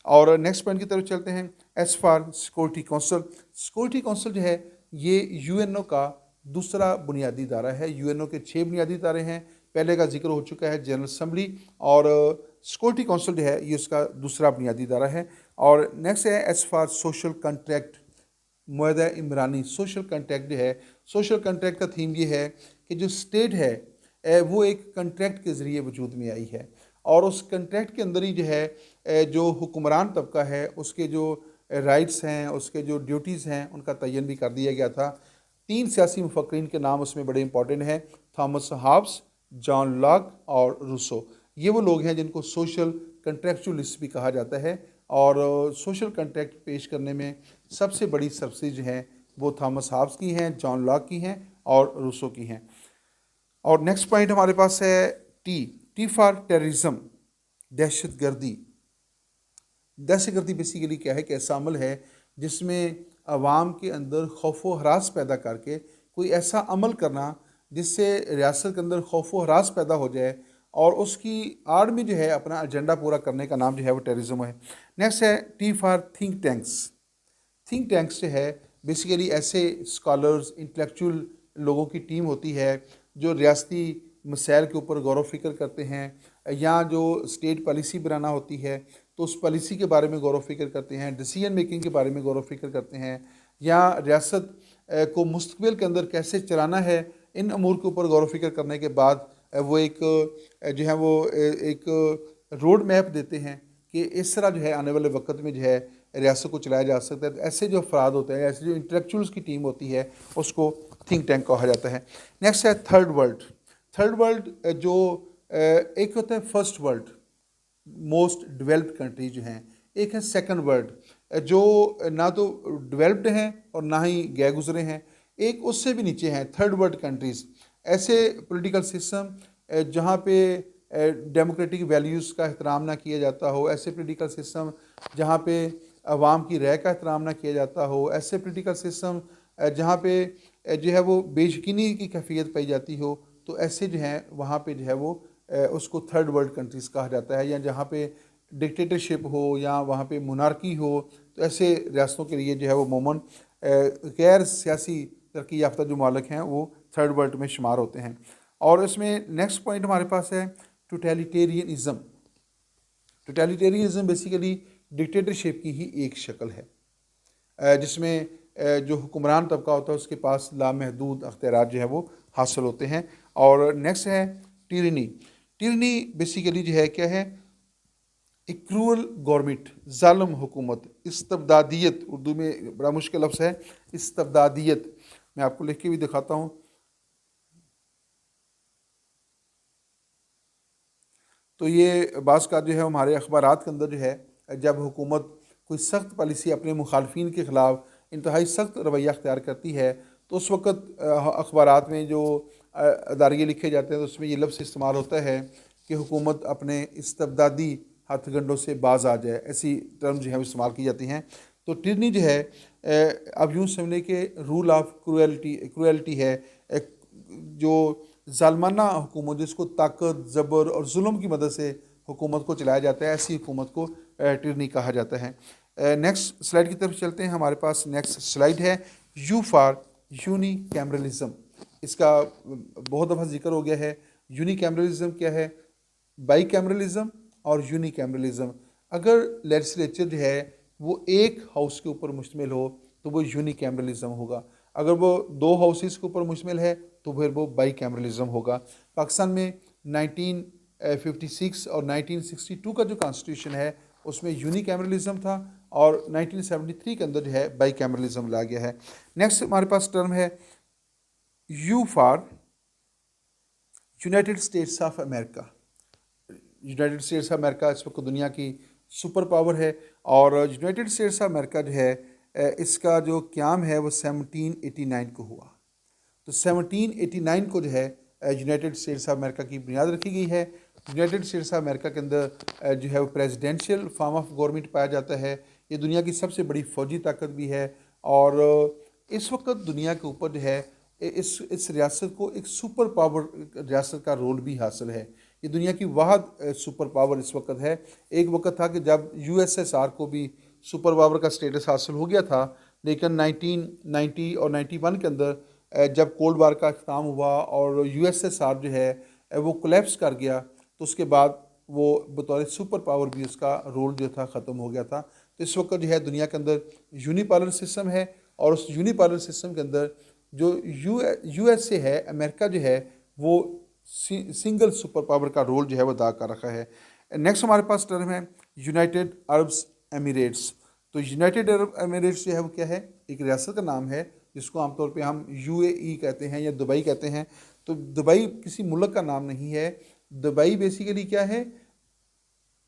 Speaker 1: और नेक्स्ट पॉइंट की तरफ चलते हैं, S for security council. Security council जो है ये यूएनओ का दूसरा बुनियादी इदारा है। यूएनओ के 6 बुनियादी इदारे हैं, पहले का जिक्र हो चुका है जनरल असम्बली, और सिक्योरिटी काउंसिल जो है ये उसका दूसरा बुनियादी इदारा है। और नेक्स्ट है एस फॉर सोशल कंट्रैक्ट, मुआहदा इमरानी। सोशल कंट्रैक्ट जो है, सोशल कंट्रैक्ट का थीम ये है कि जो स्टेट है वो एक कंट्रैक्ट के ज़रिए वजूद में आई है, और उस कंट्रैक्ट के अंदर ही जो है जो हुक्मरान तबका है उसके जो राइट्स हैं, उसके जो ड्यूटीज़ हैं, उनका तयन भी कर दिया गया था। 3 सियासी मुफक्रीन के नाम उसमें बड़े इंपॉर्टेंट हैं, थॉमस हॉब्स, जॉन लॉक और रूसो। ये वो लोग हैं जिनको सोशल कंट्रैक्चुअलिस्ट भी कहा जाता है, और सोशल कंट्रैक्ट पेश करने में सबसे बड़ी सबसे जो हैं वो थॉमस हॉब्स की हैं, जॉन लॉक की हैं और रूसो की हैं। और नेक्स्ट पॉइंट हमारे पास है टी फॉर टेररिज्म, दहशत गर्दी। दहशत गर्दी बेसिकली क्या है कि ऐसा अमल है जिसमें अवाम के अंदर खौफ व हरास पैदा करके कोई ऐसा अमल करना जिससे रियासत के अंदर खौफ व हरास पैदा हो जाए, और उसकी आड़ में जो है अपना एजेंडा पूरा करने का नाम जो है वो टेररिज्म है। नेक्स्ट है T for think tanks. Think tanks जो है बेसिकली ऐसे स्कॉलर्स, इंटेलेक्चुअल लोगों की टीम होती है जो रियासती मसाइल के ऊपर गौर व फिक्र करते हैं, या जो स्टेट पॉलिसी बनाना होती है तो उस पॉलिसी के बारे में गौर व फिक्र करते हैं, डिसीजन मेकिंग के बारे में गौर व फिक्र करते हैं, या रियासत को मुस्तकबिल के अंदर कैसे चलाना है, इन अमूर के ऊपर गौर व फिक्र करने के बाद वो एक जो है वो एक रोड मैप देते हैं कि इस तरह जो है आने वाले वक्त में जो है रियासत को चलाया जा सकता है। तो ऐसे जो अफराद होते हैं, ऐसे जो इंटेलेक्चुअल्स की टीम होती है उसको थिंक टैंक कहा जाता है। नेक्स्ट है थर्ड वर्ल्ड। थर्ड वर्ल्ड जो एक होता है first world, most developed country जो हैं, एक है सेकंड वर्ल्ड जो ना तो डेवलप्ड हैं और ना ही गए गुजरे हैं, एक उससे भी नीचे हैं थर्ड वर्ल्ड कंट्रीज़। ऐसे पॉलिटिकल सिस्टम जहाँ पे डेमोक्रेटिक वैल्यूज़ का एहतराम ना किया जाता हो, ऐसे पॉलिटिकल सिस्टम जहाँ पे अवाम की राय का एहतराम ना किया जाता हो, ऐसे पॉलिटिकल सिस्टम जहाँ पे जो है वो बेयकीनी की कैफियत पाई जाती हो, तो ऐसे जो हैं वहाँ पे जो है वो उसको थर्ड वर्ल्ड कंट्रीज़ कहा जाता है। या जहाँ पे डिक्टेटरशिप हो या वहाँ पे मोनार्की हो, तो ऐसे रियासतों के लिए जो है वो अमूमन गैर सियासी तरक्की याफ्ता जो मालिक हैं वो थर्ड वर्ल्ड में शुमार होते हैं। और इसमें नेक्स्ट पॉइंट हमारे पास है टोटलिटेरियनिज्म। टोटलिटेरियनिज्म बेसिकली डिक्टेटरशिप की ही एक शक्ल है, जिसमें जो हुक्मरान तबका होता है उसके पास लामहदूद अख्तियारात जो है वो हासिल होते हैं। और नेक्स्ट है टिरनी। टिरनी बेसिकली जो है क्या है, एक क्रूअल गवर्नमेंट, जालिम हुकूमत, इस्तबदादियत, उर्दू में बड़ा मुश्किल लफ्ज़ है इस्तबदादियत। मैं आपको लिख के भी दिखाता हूँ। तो ये बाज़ का जो है हमारे अखबारात के अंदर जो है, जब हुकूमत कोई सख्त पॉलिसी अपने मुखालफिन के ख़िलाफ़ इंतहाई सख्त रवैया अख्तियार करती है, तो उस वक़्त अखबारात में जो अदारिये लिखे जाते हैं तो उसमें ये लफ्ज़ इस्तेमाल होता है कि हुकूमत अपने इस्तबदादी हथगंडों से बाज आ जाए, ऐसी टर्म जो है वो इस्तेमाल की जाती हैं। तो टिरनी जो है अब यूँ समझने के रूल ऑफ क्रूएल्टी है, जो जालमाना हुकूमत, जिसको ताकत, ज़बर और जुल्म की मदद से हुकूमत को चलाया जाता है, ऐसी हुकूमत को टिरनी कहा जाता है। नेक्स्ट स्लाइड की तरफ चलते हैं। हमारे पास नेक्स्ट स्लाइड है यू फॉर यूनिकैमरलिज्म। इसका बहुत दफ़ा जिक्र हो गया है। यूनिकैमरलिज्म क्या है? बाई कैमरलिज्म और यूनिकैमरलिज्म। अगर लेजिस्लेचर जो है वो एक हाउस के ऊपर मुश्तमिल हो तो वो यूनिकैमरलिज्म होगा। अगर वो दो हाउसेस के ऊपर मुश्तमिल है तो फिर वो बाई कैमरलिज्म होगा। पाकिस्तान में 1956 और 1962 का जो कॉन्स्टिट्यूशन है उसमें यूनिकैमरलिज्म था और 1973 के अंदर जो है बाई कैमरलिज्म लाया गया है। नेक्स्ट हमारे पास टर्म है you for United states of America. United states of America इस वक्त दुनिया की सुपर पावर है और यूनाइटेड स्टेट्स ऑफ अमेरिका जो है इसका जो क़याम है वो 1789 को हुआ। तो 1789 को जो है यूनाइटेड स्टेट्स ऑफ अमेरिका की बुनियाद रखी गई है। यूनाइटेड स्टेट्स ऑफ अमेरिका के अंदर जो है वो प्रेसिडेंशियल फॉर्म ऑफ गवर्नमेंट पाया जाता है। ये दुनिया की सबसे बड़ी फौजी ताकत भी है और इस वक्त दुनिया के ऊपर जो है इस रियासत को एक सुपर पावर रियासत का रोल भी हासिल है। ये दुनिया की वाहद सुपर पावर इस वक्त है। एक वक्त था कि जब USSR को भी सुपर पावर का स्टेटस हासिल हो गया था, लेकिन 1990 और 91 के अंदर जब कोल्ड वार का अख्ताम हुआ और USSR जो है वो कोलैप्स कर गया, तो उसके बाद वो बतौर सुपर पावर भी उसका रोल जो था ख़त्म हो गया था। तो इस वक्त जो है दुनिया के अंदर यूनिपोलर सिस्टम है और उस यूनिपोलर सिस्टम के अंदर जो USA है, अमेरिका जो है वो सिंगल सुपर पावर का रोल जो है वो अदा कर रखा है। नेक्स्ट हमारे पास टर्म है यूनाइटेड अरब एमिरेट्स। तो यूनाइटेड अरब एमिरेट्स जो है वो क्या है? एक रियासत का नाम है जिसको आमतौर पे हम UAE कहते हैं या दुबई कहते हैं। तो दुबई किसी मुल्क का नाम नहीं है। दुबई बेसिकली क्या है?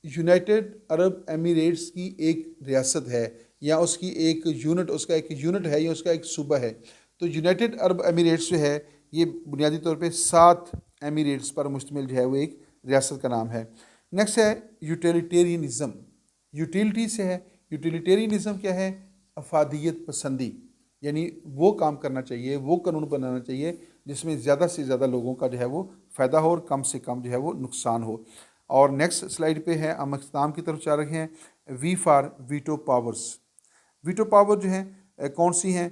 Speaker 1: यूनाइटेड अरब एमिरेट्स की एक रियासत है या उसकी एक यूनिट, उसका एक यूनिट है या उसका एक सूबा है। तो यूनाइटेड अरब एमिरेट्स जो है ये बुनियादी तौर पे 7 एमिरेट्स पर मुश्तमिल जो है वो एक रियासत का नाम है। नेक्स्ट है यूटिलिटेरियनिज़म। यूटिलिटी से है। यूटिलिटेरियनिज़म क्या है? अफादियत पसंदी, यानी वो काम करना चाहिए, वो कानून बनाना चाहिए जिसमें ज़्यादा से ज़्यादा लोगों का जो है वो फ़ायदा हो और कम से कम जो है वो नुकसान हो। और नेक्स्ट स्लाइड पे है, हम इख्तिताम की तरफ जा रहे हैं। V for veto powers. Veto power जो हैं कौन सी हैं?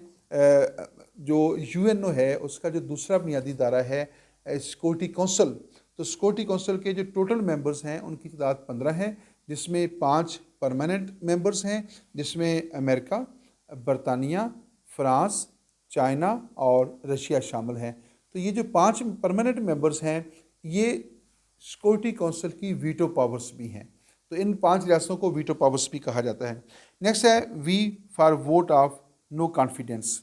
Speaker 1: जो UNO है उसका जो दूसरा बुनियादी इदारा है सिक्योरिटी काउंसिल। तो सिक्योरिटी काउंसिल के जो टोटल मेंबर्स हैं उनकी तादाद 15 है, जिसमें 5 परमानेंट मेंबर्स हैं, जिसमें अमेरिका, बरतानिया, फ्रांस, चाइना और रशिया शामिल हैं। तो ये जो 5 परमानेंट मेंबर्स हैं ये सिक्योरिटी काउंसिल की वीटो पावर्स भी हैं। तो इन 5 रियासतों को वीटो पावर्स भी कहा जाता है। नेक्स्ट है V for vote of no confidence.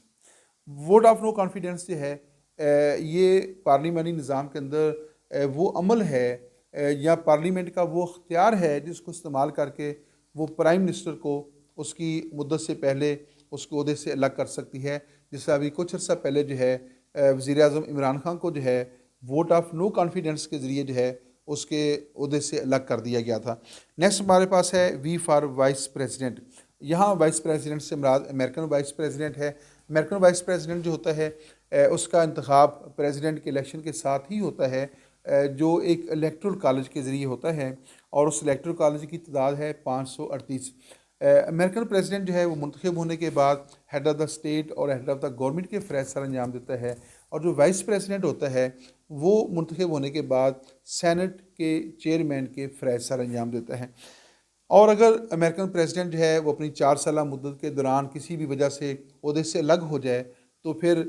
Speaker 1: Vote of no confidence जो है ये पार्लियामानी निज़ाम के अंदर वो अमल है या पार्लियामेंट का वो अख्तियार है जिसको इस्तेमाल करके वो प्राइम मिनिस्टर को उसकी मुद्दत से पहले उसके ओहदे से अलग कर सकती है। जैसे अभी कुछ अर्सा पहले जो है वज़ीर आज़म इमरान खान को जो है वोट ऑफ नो कॉन्फिडेंस के ज़रिए जो है उसके ओहदे से अलग कर दिया गया था। नेक्स्ट हमारे पास है वी फॉर वाइस प्रेसिडेंट। यहाँ वाइस प्रेसिडेंट से मुराद अमेरिकन वाइस प्रेसिडेंट है। अमेरिकन वाइस प्रेसिडेंट जो होता है उसका इंतखाब प्रेसिडेंट के इलेक्शन के साथ ही होता है, जो एक इलेक्टोरल कॉलेज के ज़रिए होता है और उस इलेक्टोरल कॉलेज की तादाद है 538। अमेरिकन प्रेसिडेंट जो है वो मुंतखब होने के बाद हेड ऑफ़ द स्टेट और हेड ऑफ़ द गवर्नमेंट के फ़रज़ सर अंजाम देता है और जो वाइस प्रेसिडेंट होता है वो मुंतखब होने के बाद सेनेट के चेयरमैन के फ़रज़ सर अंजाम देता है। और अगर अमेरिकन प्रेसिडेंट जो है वो अपनी 4 साला मुद्दत के दौरान किसी भी वजह से ओहदे से अलग हो जाए तो फिर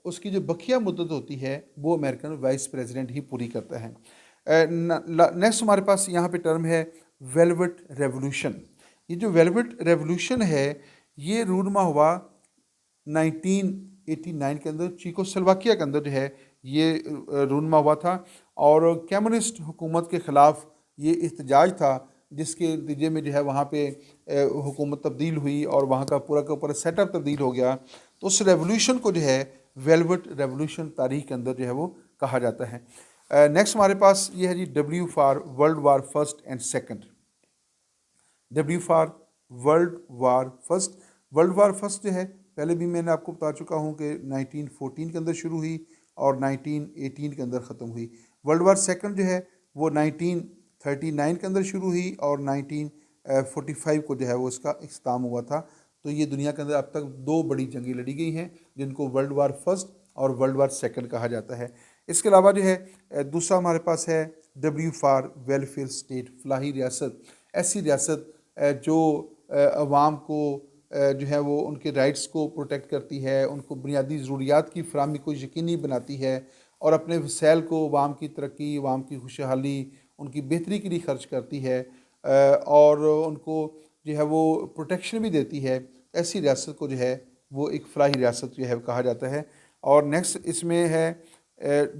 Speaker 1: उसकी जो बकिया मुद्दत होती है वो अमेरिकन वाइस प्रेसिडेंट ही पूरी करता है। नेक्स्ट हमारे पास यहाँ पे टर्म है वेलवेट रेवोल्यूशन। ये जो वेलवेट रेवोल्यूशन है ये रूनमा हुआ 1989 के अंदर चीकोस्लोवाकिया के अंदर जो है ये रूनमा हुआ था और कम्युनिस्ट हुकूमत के ख़िलाफ़ ये एहतजाज था, जिसके नतीजे में जो है वहाँ पे हुकूमत तब्दील हुई और वहाँ का पूरा सेटअप तब्दील हो गया। तो उस रेवोल्यूशन को जो है वेलवेट रेवोल्यूशन तारीख के अंदर जो है वो कहा जाता है। नेक्स्ट हमारे पास ये है जी W for world war first and second. W for world war first. World war first जो है पहले भी मैंने आपको बता चुका हूँ कि 1914 के अंदर शुरू हुई और 1918 के अंदर ख़त्म हुई। वर्ल्ड वार सेकंड जो है वो 1939 के अंदर शुरू हुई और 1945 को जो है वो इसका इख्तिताम हुआ था। तो ये दुनिया के अंदर अब तक 2 बड़ी जंगें लड़ी गई हैं जिनको वर्ल्ड वार फर्स्ट और वर्ल्ड वार सेकंड कहा जाता है। इसके अलावा जो है दूसरा हमारे पास है W for welfare state, Falahi रियासत। ऐसी रियासत जो अवाम को जो है वो उनके राइट्स को प्रोटेक्ट करती है, उनको बुनियादी ज़रूरियात की फराहमी को यकीनी बनाती है और अपने वसैल को अवाम की तरक्की, अवाम की खुशहाली, उनकी बेहतरी के लिए खर्च करती है और उनको जो है वो प्रोटेक्शन भी देती है। ऐसी रियासत को जो है वो एक फलाही रियासत जो है कहा जाता है। और नेक्स्ट इसमें है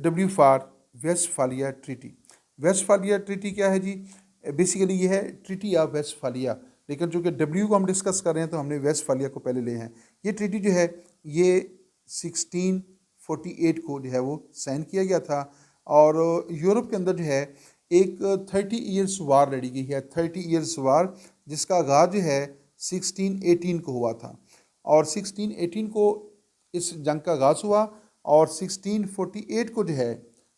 Speaker 1: W for Westphalia treaty. Westphalia treaty क्या है जी? बेसिकली ये है ट्रीटी ऑफ वेस्टफालिया, लेकिन चूँकि W को हम डिस्कस कर रहे हैं तो हमने वेस्टफालिया को पहले ले हैं। ये ट्रीटी जो है ये 1648 को जो है वो साइन किया गया था और यूरोप के अंदर जो है एक 30 ईयर्स वार लड़ी गई है। 30 ईयर्स वार जिसका आगाज़ जो है 1618 को हुआ था और 1618 को इस जंग का आगाज़ हुआ और 1648 को जो है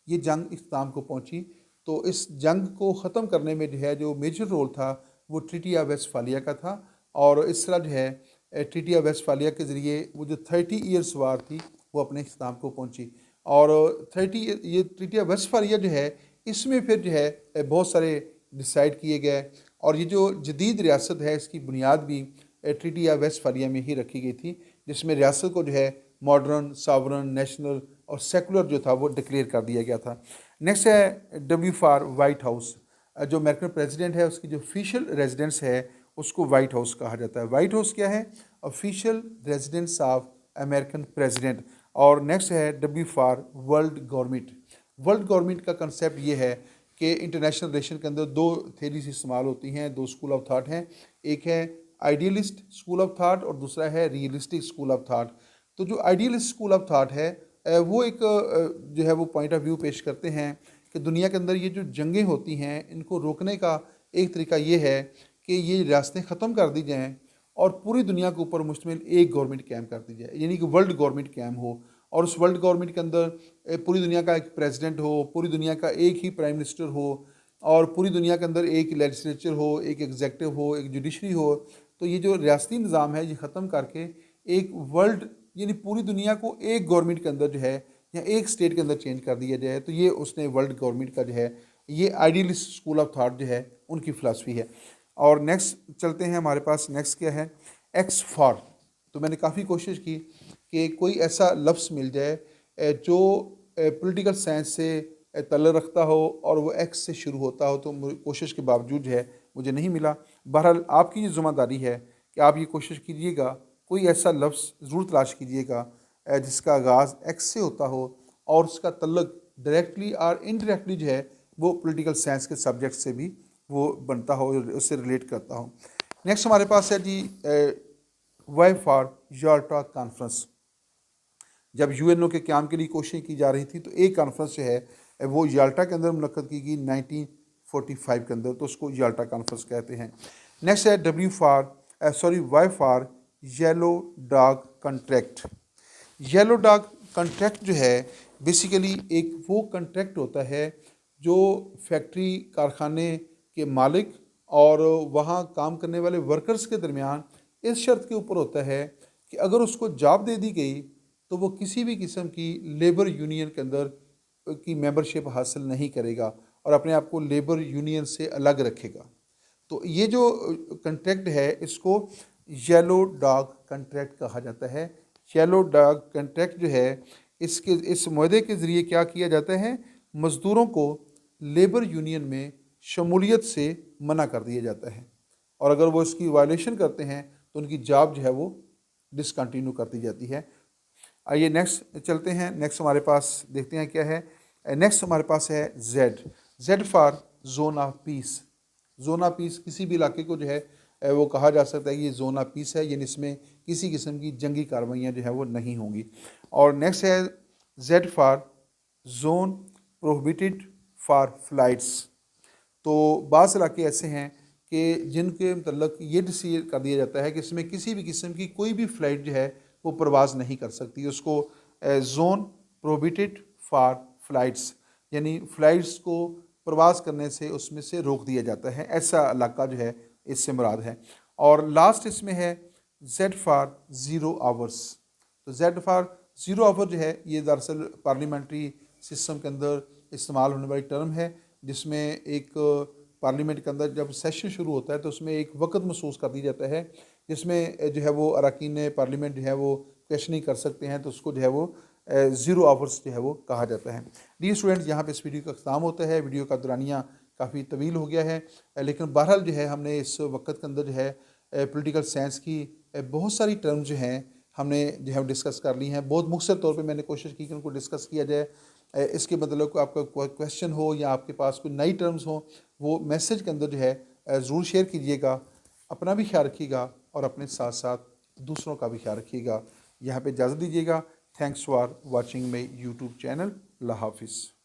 Speaker 1: ये जंग इख्तिताम को पहुंची। तो इस जंग को ख़त्म करने में जो है जो मेजर रोल था वो ट्रीटी ऑफ वेस्टफालिया का था और इस तरह जो है ट्रीटी ऑफ वेस्टफालिया के ज़रिए वो जो 30 ईयर्स वार थी वो अपने इख्तिताम को पहुंची। और 30 ये ट्रीटी ऑफ वेस्टफालिया जो है इसमें फिर जो है बहुत सारे डिसाइड किए गए और ये जो जदीद रियासत है इसकी बुनियाद भी ट्रीटी ऑफ वेस्टफालिया में ही रखी गई थी, जिसमें रियासत को जो है मॉडर्न, सावरन, नेशनल और सेकुलर जो था वो डिक्लेयर कर दिया गया था। नेक्स्ट है W फॉर वाइट हाउस। जो अमेरिकन प्रेसिडेंट है उसकी जो ऑफिशियल रेजिडेंस है उसको वाइट हाउस कहा जाता है। वाइट हाउस क्या है? Official residence of American president. और नेक्स्ट है W for world government. World government का कंसेप्ट ये है कि इंटरनेशनल रिलेशन के अंदर 2 थेरीज इस्तेमाल होती हैं, 2 स्कूल ऑफ थाट हैं। एक है आइडियलिस्ट स्कूल ऑफ थाट और दूसरा है रियलिस्टिक स्कूल ऑफ थाट। तो जो आइडियलिस्ट स्कूल ऑफ थाट है वो एक जो है वो पॉइंट ऑफ व्यू पेश करते हैं कि दुनिया के अंदर ये जो जंगें होती हैं इनको रोकने का एक तरीका ये है कि ये रियासतें ख़त्म कर दी जाएँ और पूरी दुनिया के ऊपर मुश्तमिल एक गवर्नमेंट कायम कर दी जाए, यानी कि वर्ल्ड गवर्नमेंट कायम हो और उस वर्ल्ड गवर्नमेंट के अंदर पूरी दुनिया का एक प्रेसिडेंट हो, पूरी दुनिया का एक ही प्राइम मिनिस्टर हो और पूरी दुनिया के अंदर एक लेजिस्लेचर हो, एक एग्जेक्टिव हो, एक जुडिशरी हो। तो ये जो रियासती निज़ाम है ये ख़त्म करके एक वर्ल्ड यानी पूरी दुनिया को एक गवर्नमेंट के अंदर जो है या एक स्टेट के अंदर चेंज कर दिया जाए। तो ये उसने वर्ल्ड गवर्नमेंट का जो है ये आइडियलिस्ट स्कूल ऑफ थाट जो है उनकी फ़िलासफ़ी है। और नेक्स्ट चलते हैं, हमारे पास नेक्स्ट क्या है? X for. तो मैंने काफ़ी कोशिश की कि कोई ऐसा लफ्ज़ मिल जाए जो पॉलिटिकल साइंस से ताल्लुक़ रखता हो और वो X से शुरू होता हो, तो कोशिश के बावजूद जो है मुझे नहीं मिला। बहरहाल आपकी ये ज़िम्मेदारी है कि आप ये कोशिश कीजिएगा, कोई ऐसा लफ्ज़ ज़रूर तलाश कीजिएगा जिसका आगाज़ X से होता हो और उसका ताल्लुक़ डायरेक्टली और इनडायरेक्टली जो है वो पॉलिटिकल साइंस के सब्जेक्ट से भी वो बनता हो, उससे रिलेट करता हो। नेक्स्ट हमारे पास है जी Y फॉर याल्टा कॉन्फ्रेंस। जब UNO के क़याम के लिए कोशिश की जा रही थी तो एक कॉन्फ्रेंस जो है वो याल्टा के अंदर मुनक्कद की गई 1945 के अंदर, तो उसको याल्टा कॉन्फ्रेंस कहते हैं। नेक्स्ट है Y for yellow dog contract. Yellow dog contract जो है बेसिकली एक वो कॉन्ट्रैक्ट होता है जो फैक्ट्री कारखाने के मालिक और वहाँ काम करने वाले वर्कर्स के दरमियान इस शर्त के ऊपर होता है कि अगर उसको जॉब दे दी गई तो वो किसी भी किस्म की लेबर यूनियन के अंदर की मेंबरशिप हासिल नहीं करेगा और अपने आप को लेबर यूनियन से अलग रखेगा। तो ये जो कंट्रैक्ट है इसको येलो डॉग कंट्रैक्ट कहा जाता है। येलो डॉग कंट्रैक्ट जो है इस मुआहदे के ज़रिए क्या किया जाता है, मज़दूरों को लेबर यूनियन में शमूलियत से मना कर दिया जाता है, और अगर वो इसकी वायलेशन करते हैं तो उनकी जॉब जो है वो डिसकंटिन्यू कर दी जाती है। आइए नेक्स्ट चलते हैं। नेक्स्ट हमारे पास देखते हैं क्या है। नेक्स्ट हमारे पास है Z for zone of peace. Zone of peace किसी भी इलाके को जो है वो कहा जा सकता है कि ये जोन ऑफ पीस है, यानी इसमें किसी किस्म की जंगी कार्रवाइयाँ जो है वो नहीं होंगी। और नेक्स्ट है Z for zone prohibited for flights. तो बाज़ इलाके ऐसे हैं कि जिनके मतलब ये डिसीजन कर दिया जाता है कि इसमें किसी भी किस्म की कोई भी फ़्लाइट जो है वो परवाज़ नहीं कर सकती, उसको जोन प्रोहिबिटेड फॉर फ्लाइट्स, यानी फ़्लाइट्स को प्रवास करने से उसमें से रोक दिया जाता है, ऐसा इलाका जो है इससे मुराद है। और लास्ट इसमें है जेड फॉर ज़ीरो आवर्स। तो जेड फॉर ज़ीरो आवर जो है ये दरअसल पार्लियामेंट्री सिस्टम के अंदर इस्तेमाल होने वाली टर्म है, जिसमें एक पार्लियामेंट के अंदर जब सेशन शुरू होता है तो उसमें एक वक्त महसूस कर दिया जाता है जिसमें जो है वो अरकान पार्लियामेंट जो है वो क्वेश्चनिंग कर सकते हैं, तो उसको जो है वो ज़ीरो आवर्स जो है वो कहा जाता है। डियर स्टूडेंट्स, यहाँ पे इस वीडियो का ख़त्म होता है। वीडियो का दुरानिया काफ़ी तवील हो गया है, लेकिन बहरहाल जो है हमने इस वक्त के अंदर जो है पॉलिटिकल साइंस की बहुत सारी टर्म्स जो हैं हमने जो है डिस्कस कर ली हैं। बहुत मुख्तसर तौर पे मैंने कोशिश की कि उनको डिस्कस किया जाए। इसके मतलब को आपका कोई क्वेश्चन हो या आपके पास कोई नई टर्म्स हो, वो मैसेज के अंदर जो है ज़रूर शेयर कीजिएगा। अपना भी ख्याल रखिएगा और अपने साथ साथ दूसरों का भी ख्याल रखिएगा। यहाँ पे इजाज़त दीजिएगा। Thanks for watching my YouTube channel. Allah हाफिज़।